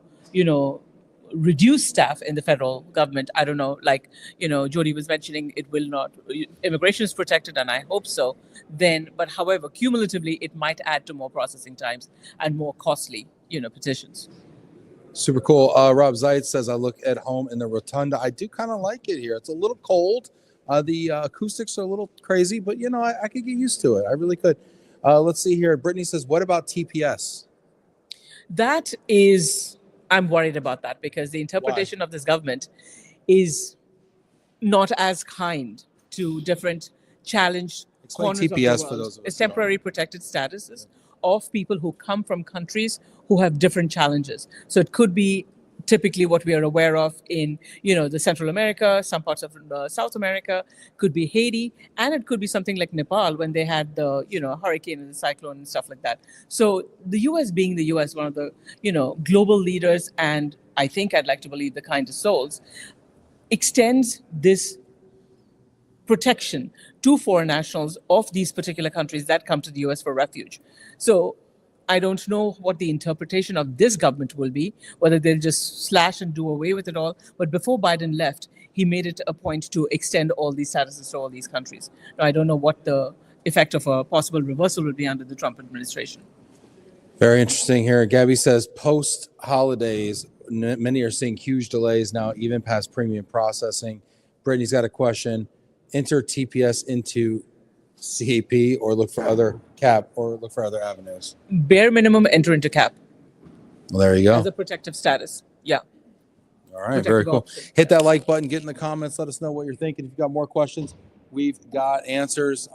reduce staff in the federal government, I don't know, like, Jody was mentioning, it will not, immigration is protected, and I hope so, then, but however, cumulatively, it might add to more processing times and more costly, petitions. Super cool. Rob Zeitz says, I look at home in the rotunda. I do kind of like it here. It's a little cold. The acoustics are a little crazy, but, I could get used to it. I really could. Let's see here. Brittany says, what about TPS? That is, I'm worried about that, because the interpretation of this government is not as kind to different challenged corners of the TPS world. for those of us It's who don't temporary protected statuses of people who come from countries who have different challenges. So it could be typically what we are aware of in, the Central America, some parts of South America, could be Haiti, and it could be something like Nepal when they had the, hurricane and the cyclone and stuff like that. So the U.S. being the U.S., one of the, global leaders, and I think I'd like to believe the kindest souls, extends this protection to foreign nationals of these particular countries that come to the U.S. for refuge. So I don't know what the interpretation of this government will be, whether they'll just slash and do away with it all. But before Biden left, he made it a point to extend all these statuses to all these countries. Now, I don't know what the effect of a possible reversal would be under the Trump administration. Very interesting here. Gabby says post holidays, many are seeing huge delays now, even past premium processing. Brittany's got a question. Enter TPS into CAP or look for other cap or look for other avenues. Bare minimum, enter into cap Well, there you as go. a protective status. Yeah. All right, very cool. Hit that like button, get in the comments, let us know what you're thinking. If you've got more questions, we've got answers.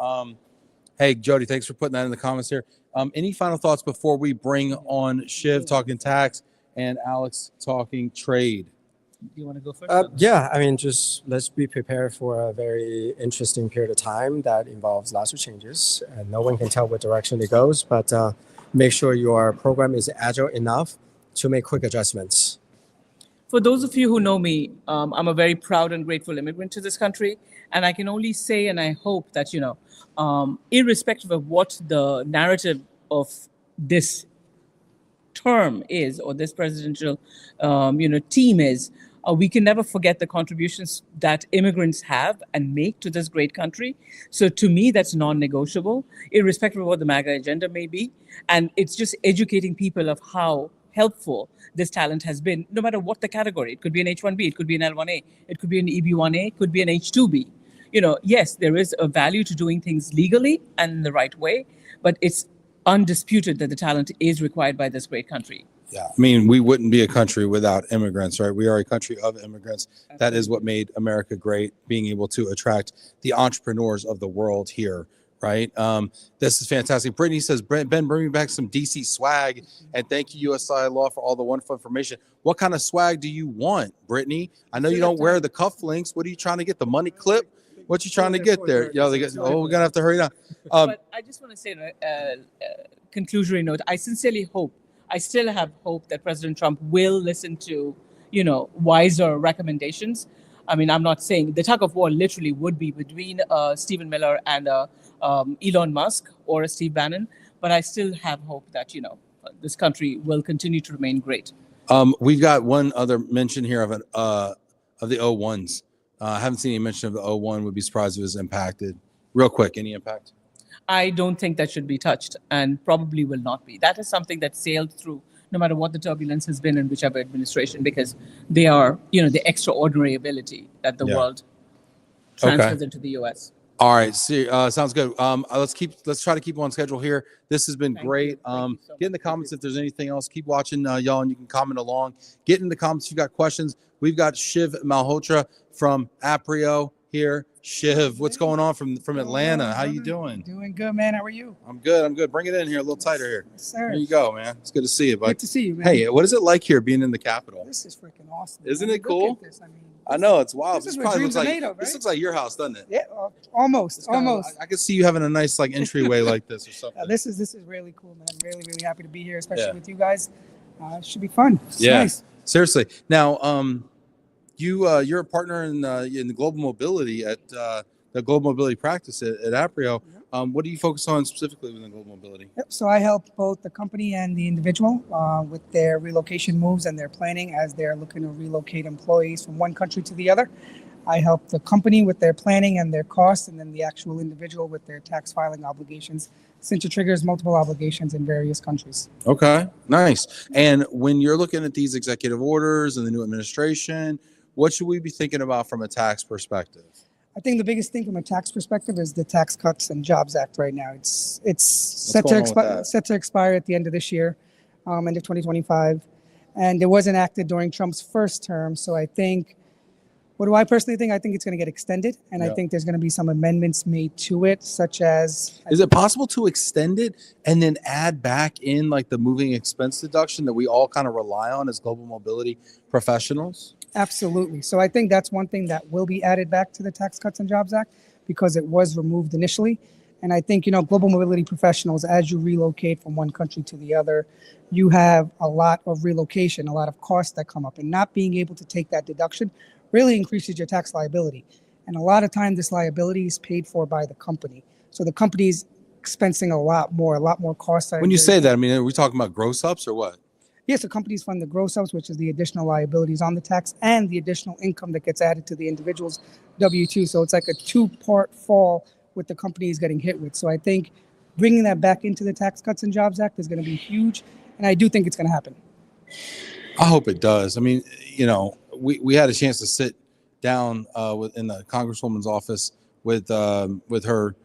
Hey, Jody, thanks for putting that in the comments here. Any final thoughts before we bring on Shiv talking tax and Alex talking trade? Do you want to go first? Yeah, I mean, just let's be prepared for a very interesting period of time that involves lots of changes, and no one can tell what direction it goes. But make sure your program is agile enough to make quick adjustments. For those of you who know me, I'm a very proud and grateful immigrant to this country, and I can only say, and I hope that irrespective of what the narrative of this term is or this presidential, team is. We can never forget the contributions that immigrants have and make to this great country. So to me, that's non-negotiable, irrespective of what the MAGA agenda may be. And it's just educating people of how helpful this talent has been, no matter what the category. It could be an H-1B, it could be an L-1A, it could be an EB-1A, it could be an H-2B. Yes, there is a value to doing things legally and in the right way, but it's undisputed that the talent is required by this great country. Yeah, I mean, we wouldn't be a country without immigrants, right? We are a country of immigrants. That is what made America great, being able to attract the entrepreneurs of the world here, right? This is fantastic. Brittany says, Ben, bring me back some DC swag, and thank you, USI Law, for all the wonderful information. What kind of swag do you want, Brittany? I know you don't wear the cufflinks. What are you trying to get, the money clip? What you trying to get there? We're going to have to hurry down. But I just want to say, conclusionary note, I still have hope that President Trump will listen to, wiser recommendations. I mean, I'm not saying the tug of war literally would be between Stephen Miller and Elon Musk or a Steve Bannon, but I still have hope that, this country will continue to remain great. We've got one other mention here of the O1s. I haven't seen any mention of the O1. Would be surprised if it was impacted. Real quick, any impact? I don't think that should be touched and probably will not be. That is something that sailed through no matter what the turbulence has been in whichever administration, because they are, the extraordinary ability that the world transfers into the U.S. All right, sounds good. Let's try to keep on schedule here. This has been great. Get in the comments if there's anything else. Keep watching, y'all, and you can comment along. Get in the comments if you got questions. We've got Shiv Malhotra from Aprio here. Shiv, what's going on from Atlanta? How you doing? Doing good, man. How are you? I'm good. Bring it in here a little tighter here. Yes, sir. There you go, man. It's good to see you, bud. Good to see you, man. Hey, what is it like here being in the Capitol? This is freaking awesome. Isn't man. it cool? Look at this. I know, it's wild. This is probably where looks dreams like are made of, this right? looks like your house, doesn't it? Yeah, almost. I can see you having a nice entryway like this or something. This is really cool, man. I'm really, really happy to be here, especially with you guys. It should be fun. It's nice. Seriously. Now, you're a partner in the global mobility at the global mobility practice at Aprio. What do you focus on specifically within global mobility? Yep. So I help both the company and the individual with their relocation moves and their planning as they're looking to relocate employees from one country to the other. I help the company with their planning and their costs, and then the actual individual with their tax filing obligations, since it triggers multiple obligations in various countries. Okay, nice. And when you're looking at these executive orders and the new administration, what should we be thinking about from a tax perspective? I think the biggest thing from a tax perspective is the Tax Cuts and Jobs Act right now. It's set to expire at the end of this year, end of 2025. And it was enacted during Trump's first term. So I think, what do I personally think? I think it's going to get extended. And I think there's going to be some amendments made to it, such as... Is it possible to extend it and then add back in like the moving expense deduction that we all kind of rely on as global mobility professionals? Absolutely. So I think that's one thing that will be added back to the Tax Cuts and Jobs Act because it was removed initially. And I think, global mobility professionals, as you relocate from one country to the other, you have a lot of relocation, a lot of costs that come up. And not being able to take that deduction really increases your tax liability. And a lot of times this liability is paid for by the company. So the company's expensing a lot more costs. When you say that, I mean, are we talking about gross ups or what? Yes, so companies fund the gross ups, which is the additional liabilities on the tax and the additional income that gets added to the individual's W-2. So it's like a two-part fall with the companies getting hit with. So I think bringing that back into the Tax Cuts and Jobs Act is going to be huge. And I do think it's going to happen. I hope it does. I mean, we had a chance to sit down in the Congresswoman's office with her,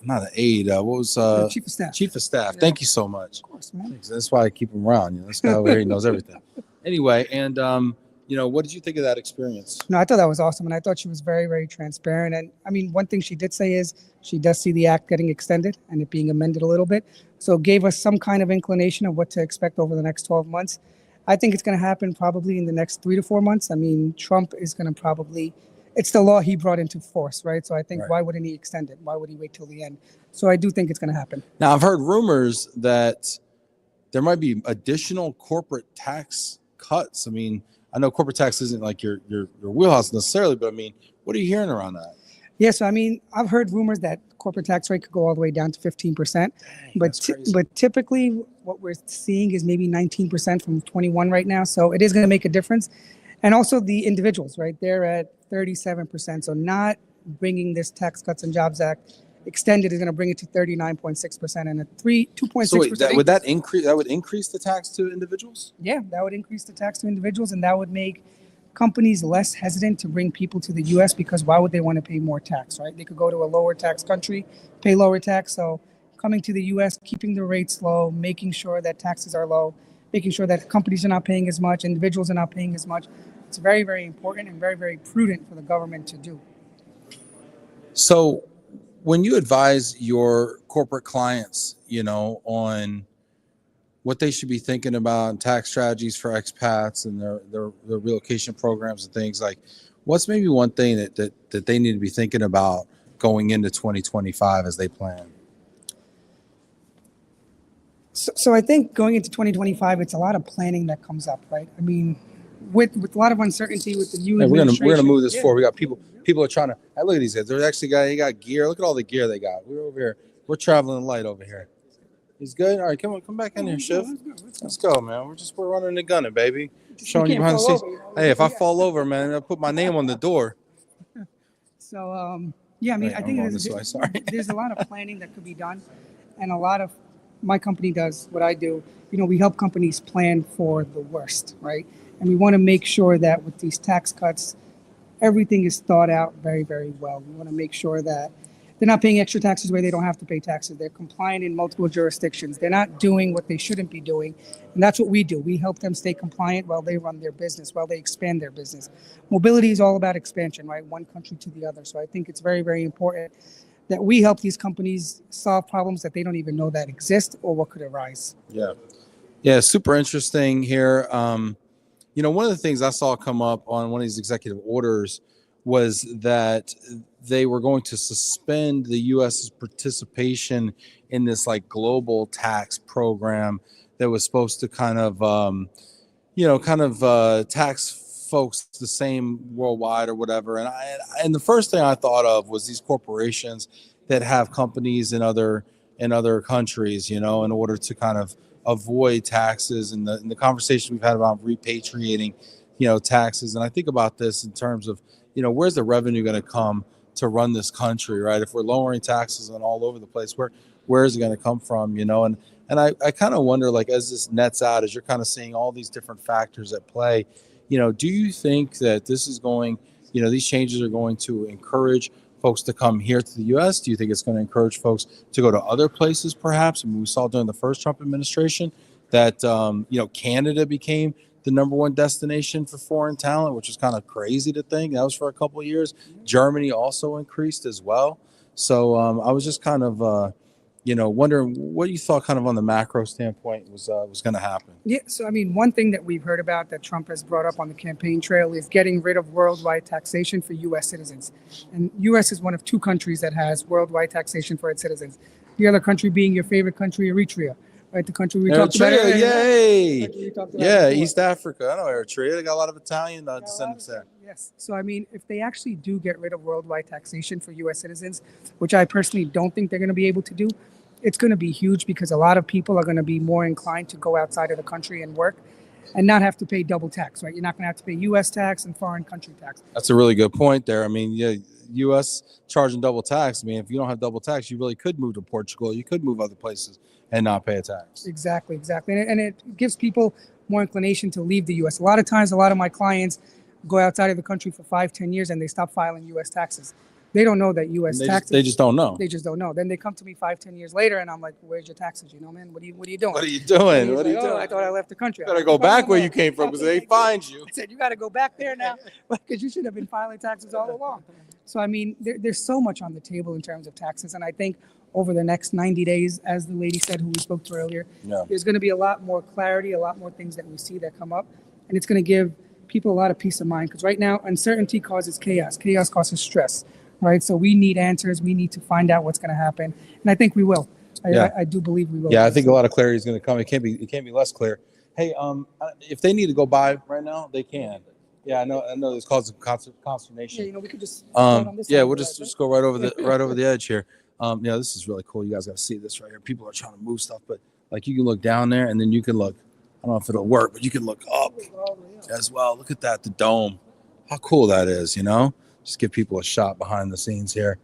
not an aide. What was Chief of Staff. Chief of Staff. Yeah. Thank you so much. Of course, man. That's why I keep him around. This guy over here, he knows everything. Anyway, and what did you think of that experience? No, I thought that was awesome. And I thought she was very, very transparent. And I mean, one thing she did say is she does see the act getting extended and it being amended a little bit. So it gave us some kind of inclination of what to expect over the next 12 months. I think it's going to happen probably in the next 3 to 4 months. I mean, Trump is going to probably, it's the law he brought into force, right? So I think why wouldn't he extend it? Why would he wait till the end? So I do think it's going to happen. Now, I've heard rumors that there might be additional corporate tax cuts. I mean, I know corporate tax isn't like your wheelhouse necessarily, but I mean, what are you hearing around that? Yeah, so I mean, I've heard rumors that corporate tax rate could go all the way down to 15%, but typically what we're seeing is maybe 19% from 21 right now. So it is going to make a difference. And also the individuals, right? They're at 37%. So not bringing this Tax Cuts and Jobs Act extended is going to bring it to 39.6% and a 2.6%. So wait, would that increase? That would increase the tax to individuals? Yeah, that would increase the tax to individuals, and that would make companies less hesitant to bring people to the U.S. because why would they want to pay more tax, right? They could go to a lower tax country, pay lower tax. So coming to the U.S., keeping the rates low, making sure that taxes are low, making sure that companies are not paying as much, individuals are not paying as much. It's very, very important and very, very prudent for the government to do. So when you advise your corporate clients, on what they should be thinking about tax strategies for expats and their relocation programs and things, like what's maybe one thing that they need to be thinking about going into 2025 as they plan? So I think going into 2025, it's a lot of planning that comes up, right? I mean, with a lot of uncertainty with the new administration. We're gonna move this forward. We got people are trying to. Hey, look at these guys. There's actually he got gear. Look at all the gear they got. We're over here. We're traveling light over here. He's good. All right, come back in here, Shiv. Let's go, man. We're running and gunning, baby. Showing you behind the scenes. Hey, if I fall over, man, I'll put my name on the door. So yeah, I mean, I think there's a lot of planning that could be done, and a lot of my company does what I do. We help companies plan for the worst, right? And we want to make sure that with these tax cuts, everything is thought out very, very well. We want to make sure that they're not paying extra taxes where they don't have to pay taxes. They're compliant in multiple jurisdictions. They're not doing what they shouldn't be doing. And that's what we do. We help them stay compliant while they run their business, while they expand their business. Mobility is all about expansion, right? One country to the other. So I think it's very, very important that we help these companies solve problems that they don't even know that exist or what could arise. Yeah, super interesting here. One of the things I saw come up on one of these executive orders was that they were going to suspend the U.S.'s participation in this like global tax program that was supposed to kind of tax folks the same worldwide or whatever. And the first thing I thought of was these corporations that have companies in other countries, in order to kind of avoid taxes, and the conversation we've had about repatriating, taxes. And I think about this in terms of, where's the revenue going to come to run this country, right? If we're lowering taxes on all over the place, where is it going to come from, And I kind of wonder, like, as this nets out, as you're kind of seeing all these different factors at play, do you think that this is going, these changes are going to encourage folks to come here to the U.S.? Do you think it's going to encourage folks to go to other places, perhaps? I mean, we saw during the first Trump administration that, Canada became the number one destination for foreign talent, which is kind of crazy to think. That was for a couple of years. Germany also increased as well. So I was just kind of, wondering what you thought kind of on the macro standpoint was going to happen. Yeah, so I mean, one thing that we've heard about that Trump has brought up on the campaign trail is getting rid of worldwide taxation for U.S. citizens. And U.S. is one of 2 countries that has worldwide taxation for its citizens. The other country being your favorite country, Eritrea. Right, the country we talked about. Yay! Yeah, East Africa. I know Eritrea. They got a lot of Italian descendants there. Yes. So, I mean, if they actually do get rid of worldwide taxation for U.S. citizens, which I personally don't think they're going to be able to do, it's going to be huge because a lot of people are going to be more inclined to go outside of the country and work and not have to pay double tax, right? You're not going to have to pay U.S. tax and foreign country tax. That's a really good point there. I mean, yeah, U.S. charging double tax. I mean, if you don't have double tax, you really could move to Portugal. You could move other places and not pay a tax. Exactly. And it gives people more inclination to leave the U.S. A lot of times, a lot of my clients go outside of the country for 5-10 years and they stop filing U.S. taxes. They don't know that U.S. taxes. They just don't know. They just don't know. Then they come to me 5-10 years later, and I'm like, "Where's your taxes? You know, man, what are you doing? What are you doing? What are you doing? I thought I left the country. You better go back where you came from because they find you." I said, "You got to go back there now because you should have been filing taxes all along." So I mean, there's so much on the table in terms of taxes, and I think over the next 90 days, as the lady said who we spoke to earlier, there's going to be a lot more clarity, a lot more things that we see that come up, and it's going to give people a lot of peace of mind because right now uncertainty causes chaos. Chaos causes stress. Right, so we need answers. We need to find out what's going to happen, and I think we will. I do believe we will. Yeah, I think a lot of clarity is going to come. It can't be less clear. Hey, if they need to go buy right now, they can. Yeah, I know. This causes consternation. Yeah, we could just. We'll just go right over the edge here. This is really cool. You guys got to see this right here. People are trying to move stuff, but like you can look down there, and then you can look. I don't know if it'll work, but you can look up as well. Look at that, the dome. How cool that is, Just give people a shot behind the scenes here,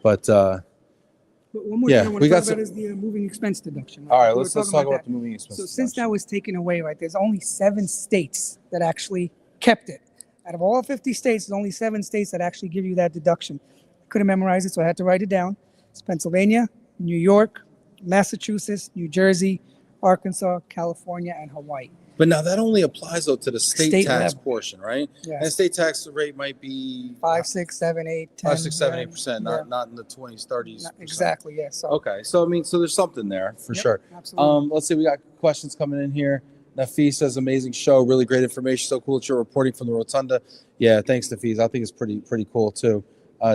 but one more thing I want to talk about is the moving expense deduction. Right? All right, let's talk about the moving expense. So since that was taken away, right, there's only 7 states that actually kept it. Out of all 50 states, there's only 7 states that actually give you that deduction. I couldn't memorize it, so I had to write it down. It's Pennsylvania, New York, Massachusetts, New Jersey, Arkansas, California, and Hawaii. But now that only applies though to the state tax level portion, right? Yes. And state tax rate might be 5, 6, 7, 8, 10. 5, 6, 7, 8%, not in the 20s, 30s. Exactly. Yeah. So. Okay. So so there's something there for sure. Absolutely. Let's see. We got questions coming in here. Nafis says, "Amazing show, really great information. So cool that you're reporting from the rotunda." Yeah, thanks, Nafis. I think it's pretty cool too.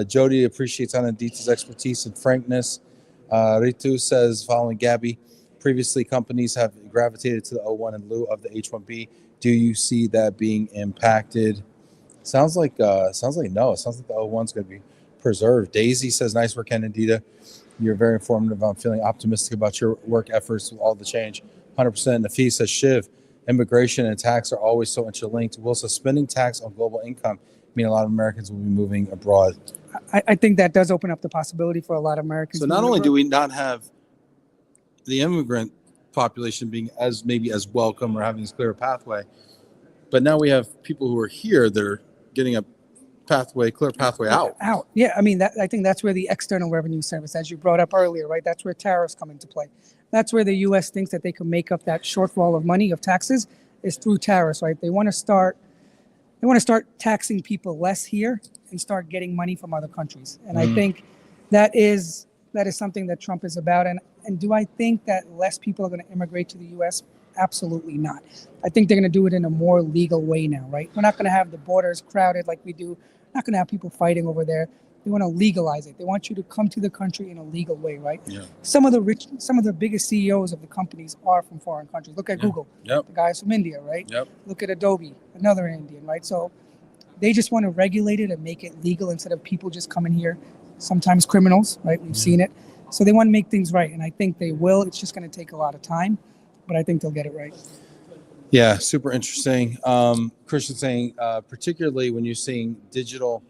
Jody appreciates Anandita's expertise and frankness. Ritu says, following Gabby, previously companies have gravitated to the O1 in lieu of the H1B. Do you see that being impacted? Sounds like no. It sounds like the O1's going to be preserved. Daisy says, "Nice work, Anandita. You're very informative. I'm feeling optimistic about your work efforts with all the change." 100%. Nafis says, "Shiv, immigration and tax are always so interlinked. Will suspending tax on global income mean a lot of Americans will be moving abroad?" I think that does open up the possibility for a lot of Americans. So not only do we not have the immigrant population being as welcome or having this clear pathway, but now we have people who are here that are getting a clear pathway out. Yeah, I mean, I think that's where the External Revenue Service, as you brought up earlier, right? That's where tariffs come into play. That's where the U.S. thinks that they can make up that shortfall of money of taxes is through tariffs, right? They want to start taxing people less here and start getting money from other countries. And I think that is something that Trump is about. And do I think that less people are going to immigrate to the U.S.? Absolutely not. I think they're going to do it in a more legal way now, right? We're not going to have the borders crowded like we do. We're not going to have people fighting over there. They want to legalize it. They want you to come to the country in a legal way, right? Yeah. Some of the biggest CEOs of the companies are from foreign countries. Look at Google. Yep. The guy's from India, right? Yep. Look at Adobe, another Indian, right? So they just want to regulate it and make it legal instead of people just coming here, sometimes criminals, right? We've seen it. So they want to make things right, and I think they will. It's just going to take a lot of time, but I think they'll get it right. Yeah, super interesting. Christian saying, particularly when you're seeing digital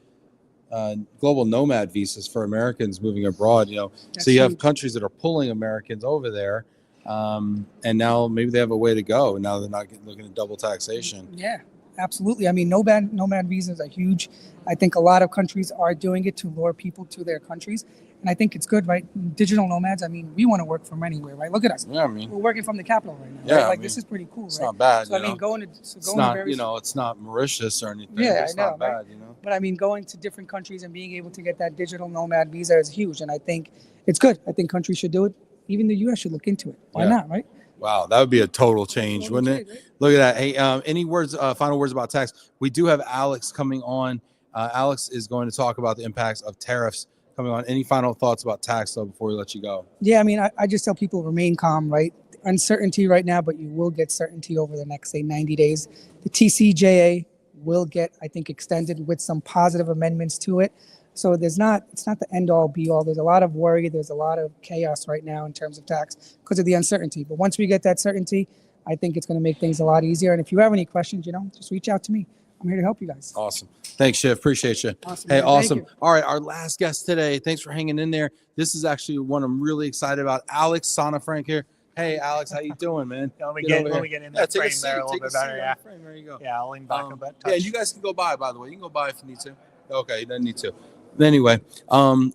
global nomad visas for Americans moving abroad, That's so you have huge. countries that are pulling Americans over there, and now maybe they have a way to go. Now they're not looking at double taxation. Yeah, absolutely. I mean, nomad visas are huge. I think a lot of countries are doing it to lure people to their countries. And I think it's good, right? Digital nomads, I mean, we want to work from anywhere, right? Look at us. Yeah, I mean, we're working from the capital right now. Yeah, right? This is pretty cool, it's right? not bad. So, I mean, it's not, it's not Mauritius or anything. Yeah, it's I know, not bad, But I mean, going to different countries and being able to get that digital nomad visa is huge. And I think it's good. I think countries should do it. Even the U.S. should look into it. Why not, right? Wow, that would be a total change, wouldn't it? Right? Look at that. Hey, any final words about tax? We do have Alex coming on. Alex is going to talk about the impacts of tariffs coming on. Any final thoughts about tax, though, before we let you go? Yeah, I mean, I just tell people remain calm, right? Uncertainty right now, but you will get certainty over the next, say, 90 days. The TCJA will get, I think, extended with some positive amendments to it. So it's not the end all be all. There's a lot of worry. There's a lot of chaos right now in terms of tax because of the uncertainty. But once we get that certainty, I think it's going to make things a lot easier. And if you have any questions, just reach out to me. I'm here to help you guys. Awesome. Thanks, Shiv. Appreciate you. Awesome, Hey, man. Thank awesome. you. All right, our last guest today. Thanks for hanging in there. This is actually one I'm really excited about. Alex Sonafrank here. Hey, Alex, how you doing, man? Let me Get get, over let me here. get in Yeah, the take a frame seat. there a little Take a bit seat better. on Yeah. the frame. There you go. Yeah, I'll lean back a bit. Yeah, Touch. you guys can go by the way. You can go by if you need to. Okay, you don't need to. Anyway,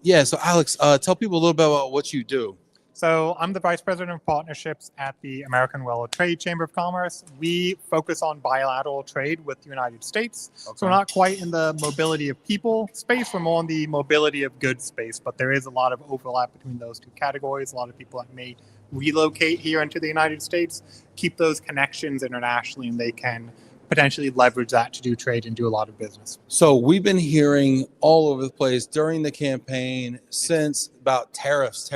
yeah, so Alex, tell people a little bit about what you do. So I'm the Vice President of Partnerships at the American Well Trade Chamber of Commerce. We focus on bilateral trade with the United States. Okay. So we're not quite in the mobility of people space. We're more in the mobility of goods space. But there is a lot of overlap between those two categories. A lot of people that may relocate here into the United States, keep those connections internationally, and they can potentially leverage that to do trade and do a lot of business. So we've been hearing all over the place during the campaign since about tariffs.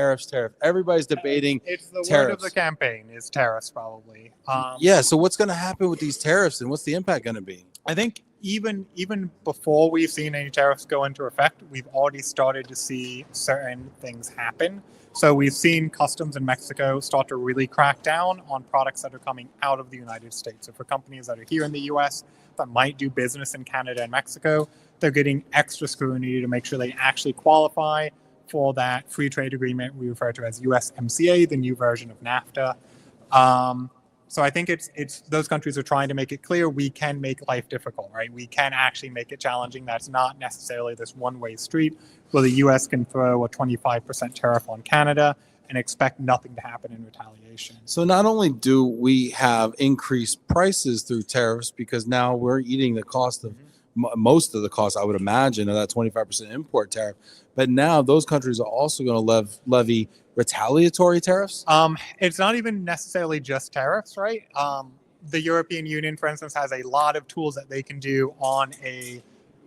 Everybody's debating. It's the word of tariffs. the campaign is tariffs, probably. Yeah. So what's going to happen with these tariffs, and what's the impact going to be? I think even before we've seen any tariffs go into effect, we've already started to see certain things happen. So we've seen customs in Mexico start to really crack down on products that are coming out of the United States. So for companies that are here in the US that might do business in Canada and Mexico, they're getting extra scrutiny to make sure they actually qualify for that free trade agreement we refer to as USMCA, the new version of NAFTA. So I think it's those countries are trying to make it clear we can make life difficult, right? We can actually make it challenging. That's not necessarily this one-way street where the U.S. can throw a 25% tariff on Canada and expect nothing to happen in retaliation. So not only do we have increased prices through tariffs, because now we're eating the cost of most of the cost, I would imagine, of that 25% import tariff, but now those countries are also going to levy retaliatory tariffs? It's not even necessarily just tariffs, right? The European Union, for instance, has a lot of tools that they can do on a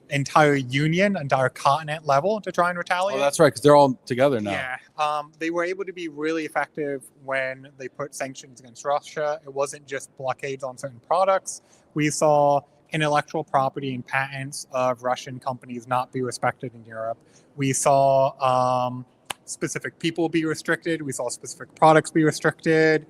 entire continent level to try and retaliate. Oh, that's right, because they're all together now. Yeah, they were able to be really effective when they put sanctions against Russia. It wasn't just blockades on certain products. We saw intellectual property and patents of Russian companies not be respected in Europe. We saw specific people be restricted. We saw specific products be restricted.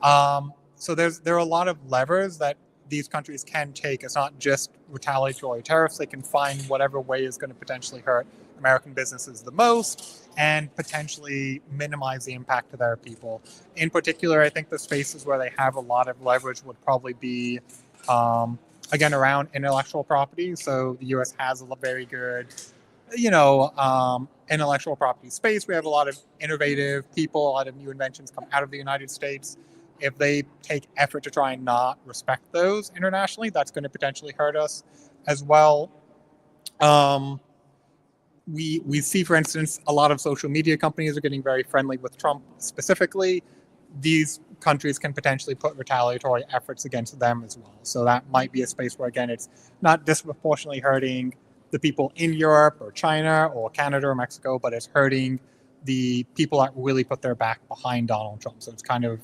So there are a lot of levers that these countries can take. It's not just retaliatory tariffs. They can find whatever way is going to potentially hurt American businesses the most and potentially minimize the impact to their people. In particular, I think the spaces where they have a lot of leverage would probably be, again, around intellectual property. So the U.S. has a very good, intellectual property space. We have a lot of innovative people, a lot of new inventions come out of the United States. If they take effort to try and not respect those internationally, that's going to potentially hurt us as well. We see, for instance, a lot of social media companies are getting very friendly with Trump specifically. These countries can potentially put retaliatory efforts against them as well. So that might be a space where, again, it's not disproportionately hurting the people in Europe or China or Canada or Mexico, but it's hurting the people that really put their back behind Donald Trump. So it's kind of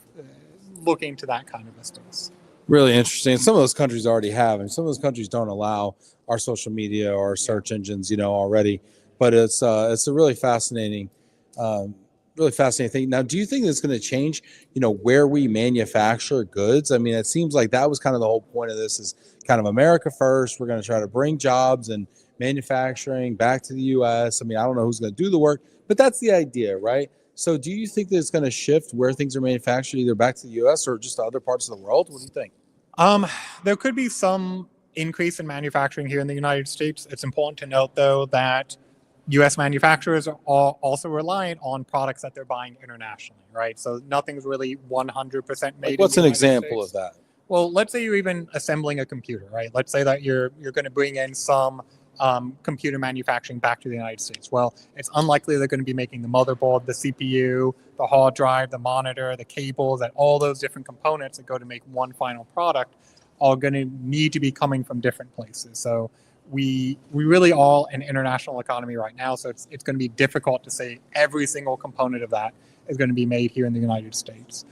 looking to that kind of a space. Really interesting. Some of those countries already have, and some of those countries don't allow our social media or our search engines, already. But it's a really fascinating thing. Now, do you think it's going to change, where we manufacture goods? I mean, it seems like that was kind of the whole point of this, is kind of America first. We're going to try to bring jobs and manufacturing back to the U.S. I mean, I don't know who's going to do the work, but that's the idea, right? So do you think that it's going to shift where things are manufactured, either back to the U.S. or just to other parts of the world? What do you think? There could be some increase in manufacturing here in the United States. It's important to note, though, that U.S. manufacturers are also reliant on products that they're buying internationally, right? So nothing's really 100% made. Like, what's an example of that? Well, let's say you're even assembling a computer, right? Let's say that you're going to bring in some computer manufacturing back to the United States. Well, it's unlikely they're going to be making the motherboard, the CPU, the hard drive, the monitor, the cables, and all those different components that go to make one final product are going to need to be coming from different places. So we really are an international economy right now. So it's going to be difficult to say every single component of that is going to be made here in the United States.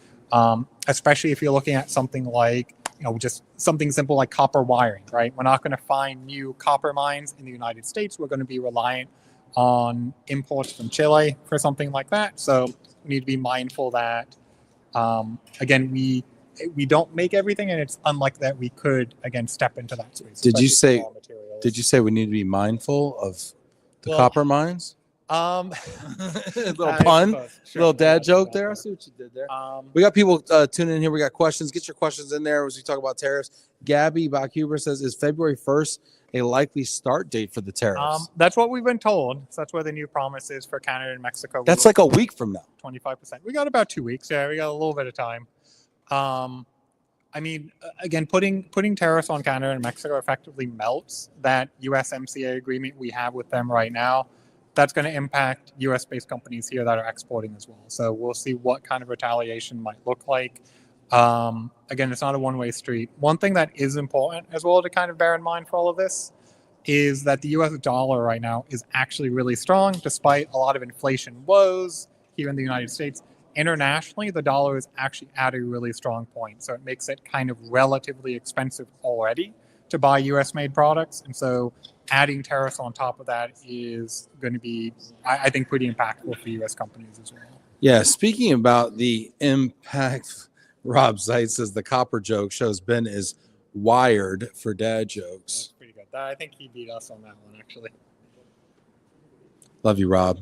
Especially if you're looking at something like, just something simple like copper wiring, right? We're not going to find new copper mines in the United States. We're going to be reliant on imports from Chile for something like that. So we need to be mindful that, again, we don't make everything, and it's unlikely that we could, again, step into that space. Did you especially say? for raw materials. Did you say we need to be mindful of the Well, copper mines? Um, Little I pun, suppose. Sure, little dad yeah, joke yeah, there. I yeah. see what you did there. Um, We got people tuning in here. We got questions. Get your questions in there as we talk about tariffs. Gabby Bachhuber says, "Is February 1st a likely start date for the tariffs?" that's what we've been told. So that's where the new promise is for Canada and Mexico. That's like a week from now. 25%. We got about 2 weeks. Yeah, we got a little bit of time. I mean, again, putting tariffs on Canada and Mexico effectively melts that USMCA agreement we have with them right now. That's going to impact US-based companies here that are exporting as well. So we'll see what kind of retaliation might look like. Again, it's not a one-way street. One thing that is important as well to kind of bear in mind for all of this is that the US dollar right now is actually really strong, despite a lot of inflation woes here in the United States. Internationally, the dollar is actually at a really strong point. So it makes it kind of relatively expensive already to buy US-made products. And so adding tariffs on top of that is going to be, I think, pretty impactful for US companies as well. Yeah, speaking about the impact, Rob Zeit says the copper joke shows Ben is wired for dad jokes. That's pretty good. I think he beat us on that one, actually. Love you, Rob.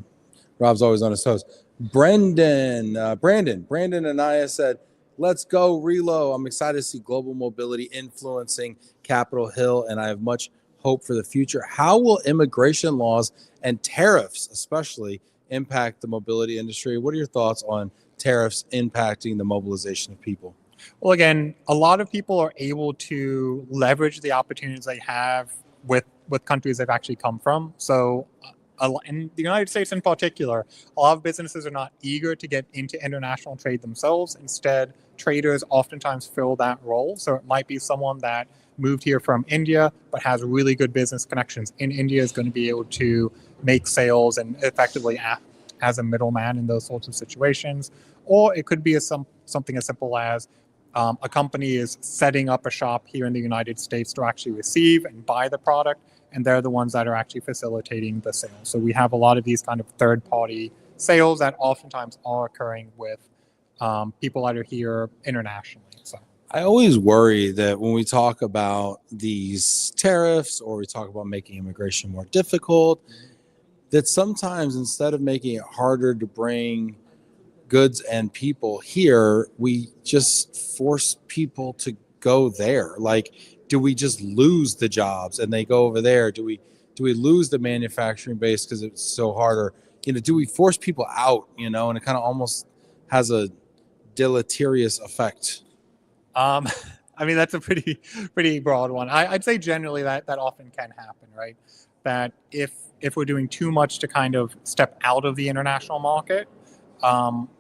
Rob's always on his toes. Brandon Anaya said, "Let's go, Relo. I'm excited to see global mobility influencing Capitol Hill, and I have much hope for the future. How will immigration laws and tariffs, especially, impact the mobility industry? What are your thoughts on tariffs impacting the mobilization of people?" Well, again, a lot of people are able to leverage the opportunities they have with countries they've actually come from. So in the United States in particular, a lot of businesses are not eager to get into international trade themselves. Instead, traders oftentimes fill that role. So it might be someone that moved here from India but has really good business connections in India is going to be able to make sales and effectively act as a middleman in those sorts of situations. Or it could be something as simple as a company is setting up a shop here in the United States to actually receive and buy the product, and they're the ones that are actually facilitating the sale. So we have a lot of these kind of third-party sales that oftentimes are occurring with people that are here internationally. So I always worry that when we talk about these tariffs or we talk about making immigration more difficult, that sometimes instead of making it harder to bring goods and people here, we just force people to go there. Like, do we just lose the jobs and they go over there? Do we lose the manufacturing base because it's so harder? Do we force people out? And it kind of almost has a deleterious effect. I mean, that's a pretty broad one. I'd say generally that often can happen, right? That if we're doing too much to kind of step out of the international market,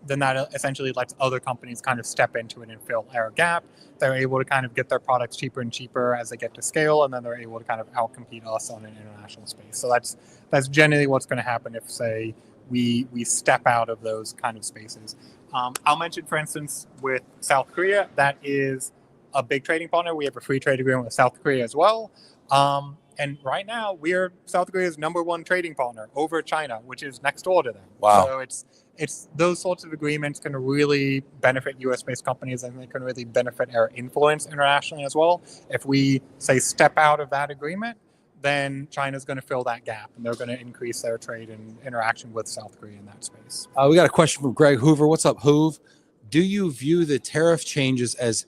then that essentially lets other companies kind of step into it and fill our gap. They're able to kind of get their products cheaper and cheaper as they get to scale, and then they're able to kind of outcompete us on an international space. So that's generally what's going to happen if, say, we step out of those kind of spaces. I'll mention, for instance, with South Korea, that is a big trading partner. We have a free trade agreement with South Korea as well. And right now, we're South Korea's #1 trading partner over China, which is next door to them. Wow. So it's those sorts of agreements can really benefit US-based companies, and they can really benefit our influence internationally as well. If we, say, step out of that agreement, then China's going to fill that gap, and they're going to increase their trade and interaction with South Korea in that space. We got a question from Greg Hoover. What's up, Hoove? Do you view the tariff changes as,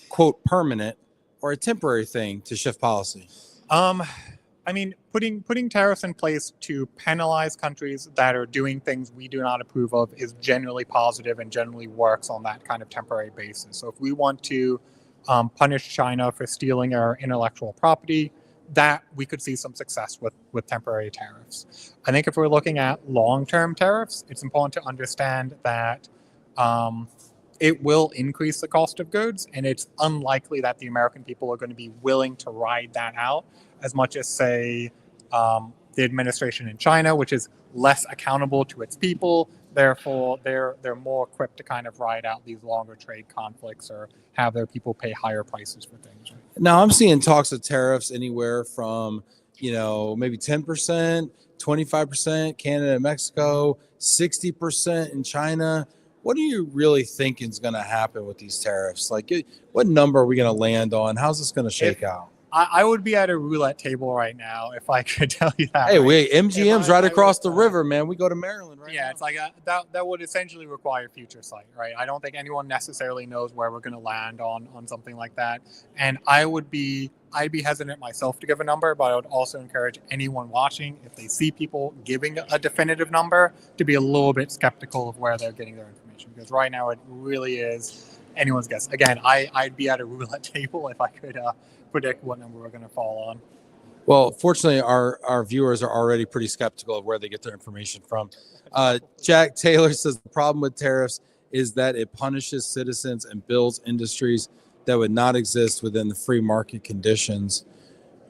quote, permanent or a temporary thing to shift policy? I mean, putting tariffs in place to penalize countries that are doing things we do not approve of is generally positive and generally works on that kind of temporary basis. So if we want to punish China for stealing our intellectual property, that we could see some success with temporary tariffs. I think if we're looking at long-term tariffs, it's important to understand that it will increase the cost of goods, and it's unlikely that the American people are going to be willing to ride that out as much as, say, the administration in China, which is less accountable to its people. Therefore, they're more equipped to kind of ride out these longer trade conflicts or have their people pay higher prices for things. Right? Now, I'm seeing talks of tariffs anywhere from maybe 10%, 25%, Canada and Mexico, 60% in China. What are you really thinking is going to happen with these tariffs? Like, what number are we going to land on? How's this going to shake out? I would be at a roulette table right now if I could tell you that. Hey, right? MGM's right across the river, man. We go to Maryland right now. It's like that would essentially require future sight, right? I don't think anyone necessarily knows where we're going to land on something like that. And I'd be hesitant myself to give a number, but I would also encourage anyone watching, if they see people giving a definitive number, to be a little bit skeptical of where they're getting their information, because right now it really is anyone's guess. Again, I'd be at a roulette table if I could predict what number we're going to fall on. Well, fortunately, our viewers are already pretty skeptical of where they get their information from. Jack Taylor says the problem with tariffs is that it punishes citizens and builds industries that would not exist within the free market conditions.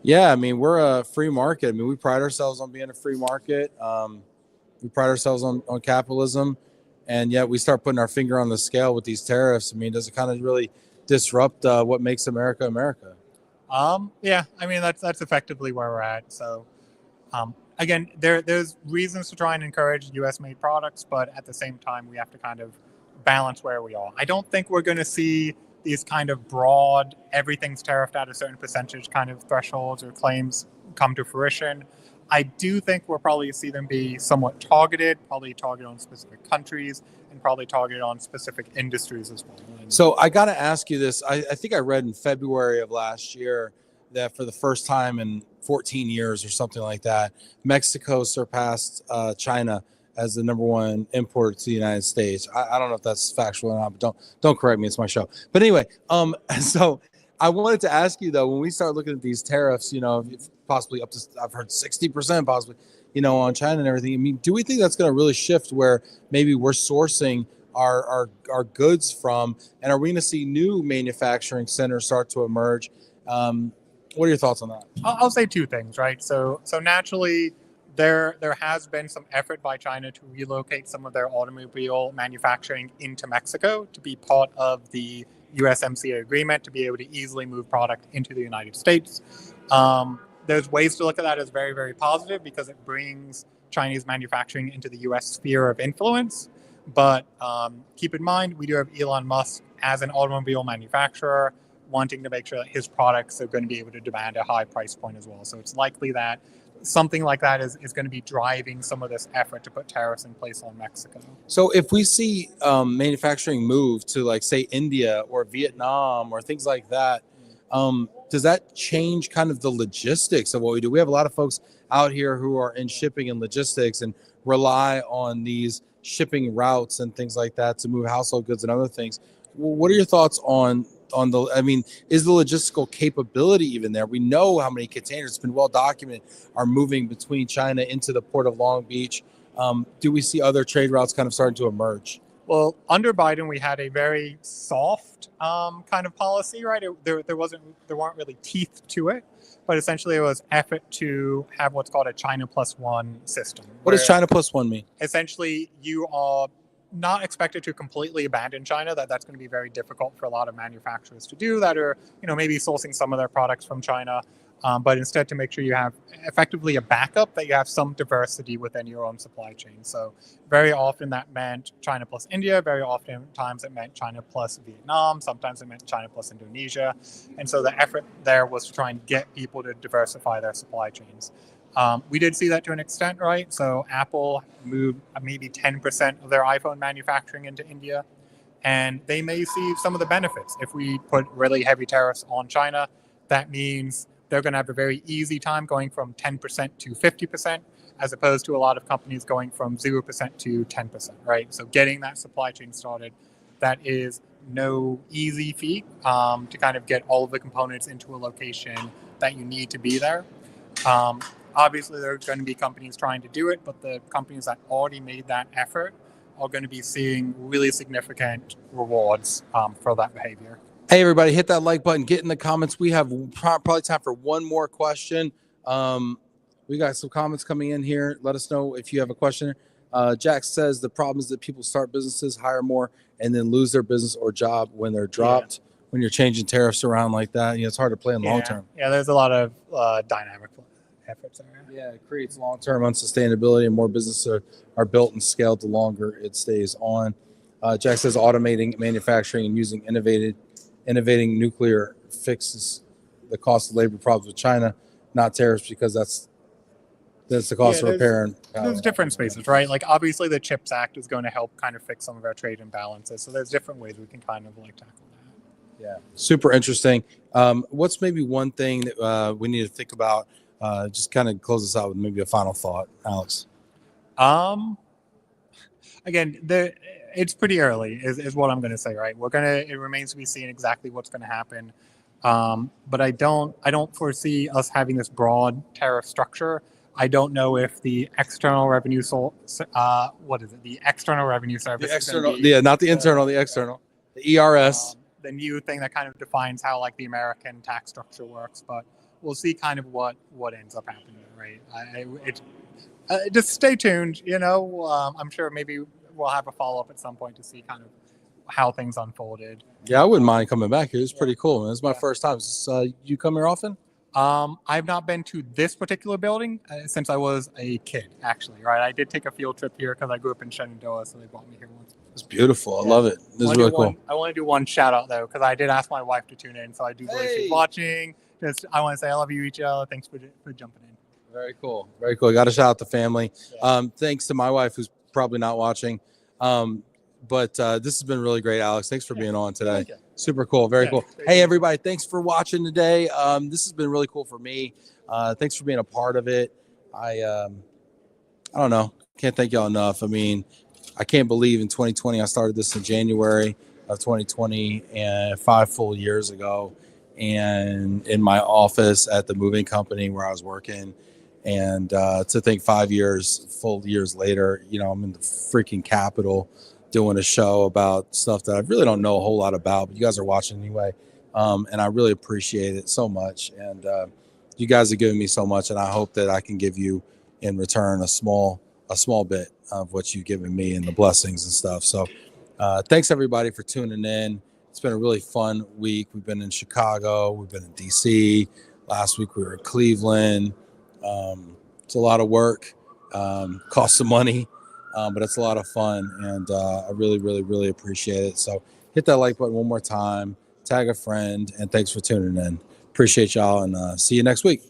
Yeah, I mean, we're a free market. I mean, we pride ourselves on being a free market. We pride ourselves on capitalism. And yet we start putting our finger on the scale with these tariffs. I mean, does it kind of really disrupt what makes America America? Yeah, I mean, that's effectively where we're at. So, again, there's reasons to try and encourage U.S.-made products, but at the same time, we have to kind of balance where we are. I don't think we're going to see these kind of broad, everything's tariffed at a certain percentage kind of thresholds or claims come to fruition. I do think we'll probably see them be somewhat targeted, probably targeted on specific countries, and probably targeted on specific industries as well. So I got to ask you this. I think I read in February of last year that for the first time in 14 years or something like that, Mexico surpassed China as the #1 importer to the United States. I don't know if that's factual or not, but don't correct me. It's my show. But anyway, so I wanted to ask you, though, when we start looking at these tariffs, possibly up to, I've heard 60% possibly, on China and everything. I mean, do we think that's going to really shift where maybe we're sourcing our goods from, and are we going to see new manufacturing centers start to emerge? What are your thoughts on that? I'll say two things, right? So naturally, there has been some effort by China to relocate some of their automobile manufacturing into Mexico to be part of the USMCA agreement to be able to easily move product into the United States. There's ways to look at that as very, very positive because it brings Chinese manufacturing into the US sphere of influence. But keep in mind, we do have Elon Musk as an automobile manufacturer wanting to make sure that his products are going to be able to demand a high price point as well. So it's likely that something like that is going to be driving some of this effort to put tariffs in place on Mexico. So if we see manufacturing move to, like, say, India or Vietnam or things like that, does that change kind of the logistics of what we do? We have a lot of folks out here who are in shipping and logistics and rely on these shipping routes and things like that to move household goods and other things. What are your thoughts on is the logistical capability even there? We know how many containers, it's been well documented, are moving between China into the port of Long Beach. Do we see other trade routes kind of starting to emerge? Well, under Biden, we had a very soft kind of policy, right? There weren't really teeth to it, but essentially it was effort to have what's called a China +1 system. What does China +1 mean? Essentially, you are not expected to completely abandon China. That's going to be very difficult for a lot of manufacturers to do that are, maybe sourcing some of their products from China. But instead to make sure you have effectively a backup, that you have some diversity within your own supply chain. So very often that meant China plus India, very often times it meant China plus Vietnam, sometimes it meant China plus Indonesia. And so the effort there was to try and get people to diversify their supply chains. We did see that to an extent, right? So Apple moved maybe 10% of their iPhone manufacturing into India, and they may see some of the benefits. If we put really heavy tariffs on China, that means they're going to have a very easy time going from 10% to 50%, as opposed to a lot of companies going from 0% to 10%, right? So getting that supply chain started, that is no easy feat to kind of get all of the components into a location that you need to be there. Obviously, there are going to be companies trying to do it, but the companies that already made that effort are going to be seeing really significant rewards for that behavior. Hey, everybody, hit that like button, get in the comments. We have probably time for one more question. We got some comments coming in here. Let us know if you have a question. Jack says the problem is that people start businesses, hire more, and then lose their business or job when they're dropped. Yeah. When you're changing tariffs around like that, it's hard to play in long term. Yeah, there's a lot of dynamic efforts there. Yeah, it creates long-term unsustainability, and more businesses are built and scaled the longer it stays on. Jack says automating manufacturing and using innovating nuclear fixes the cost of labor problems with China, not tariffs, because that's the cost of repair. And there's different spaces, right? Like obviously the CHIPS Act is going to help kind of fix some of our trade imbalances. So there's different ways we can kind of like tackle that. Yeah, super interesting. What's maybe one thing that we need to think about? Just kind of close this out with maybe a final thought, Alex. Again, it's pretty early is what I'm going to say, right? It remains to be seen exactly what's going to happen. But I don't foresee us having this broad tariff structure. I don't know if the external revenue the external revenue service. The external, not the internal, the external, the ERS. The new thing that kind of defines how like the American tax structure works, but we'll see kind of what ends up happening, right? Just stay tuned. I'm sure maybe we'll have a follow up at some point to see kind of how things unfolded. Yeah, I wouldn't mind coming back here. It's pretty cool. This is my first time. You come here often? I've not been to this particular building since I was a kid, actually, right? I did take a field trip here because I grew up in Shenandoah, so they brought me here once. It's beautiful. I love it. This is really cool. I want to do one shout out though, because I did ask my wife to tune in, so I do believe she's watching. I want to say I love you, Icho. Thanks for jumping in. Very cool. Very cool. Got to shout out the family. Thanks to my wife, who's probably not watching. But this has been really great, Alex. Thanks for being on today. Super cool. Very cool. Hey, everybody. Thanks for watching today. This has been really cool for me. Thanks for being a part of it. I don't know. Can't thank y'all enough. I mean, I can't believe in 2020, I started this in January of 2020 and 5 full years ago, and in my office at the moving company where I was working. And to think 5 full years later, I'm in the freaking Capitol doing a show about stuff that I really don't know a whole lot about, but you guys are watching anyway. And I really appreciate it so much. And you guys have given me so much, and I hope that I can give you in return a small bit of what you've given me and the blessings and stuff. So thanks everybody for tuning in. It's been a really fun week. We've been in Chicago. We've been in DC. Last week we were in Cleveland. It's a lot of work, costs some money, but it's a lot of fun. And I really, really, really appreciate it. So hit that like button one more time, tag a friend, and thanks for tuning in. Appreciate y'all, and see you next week.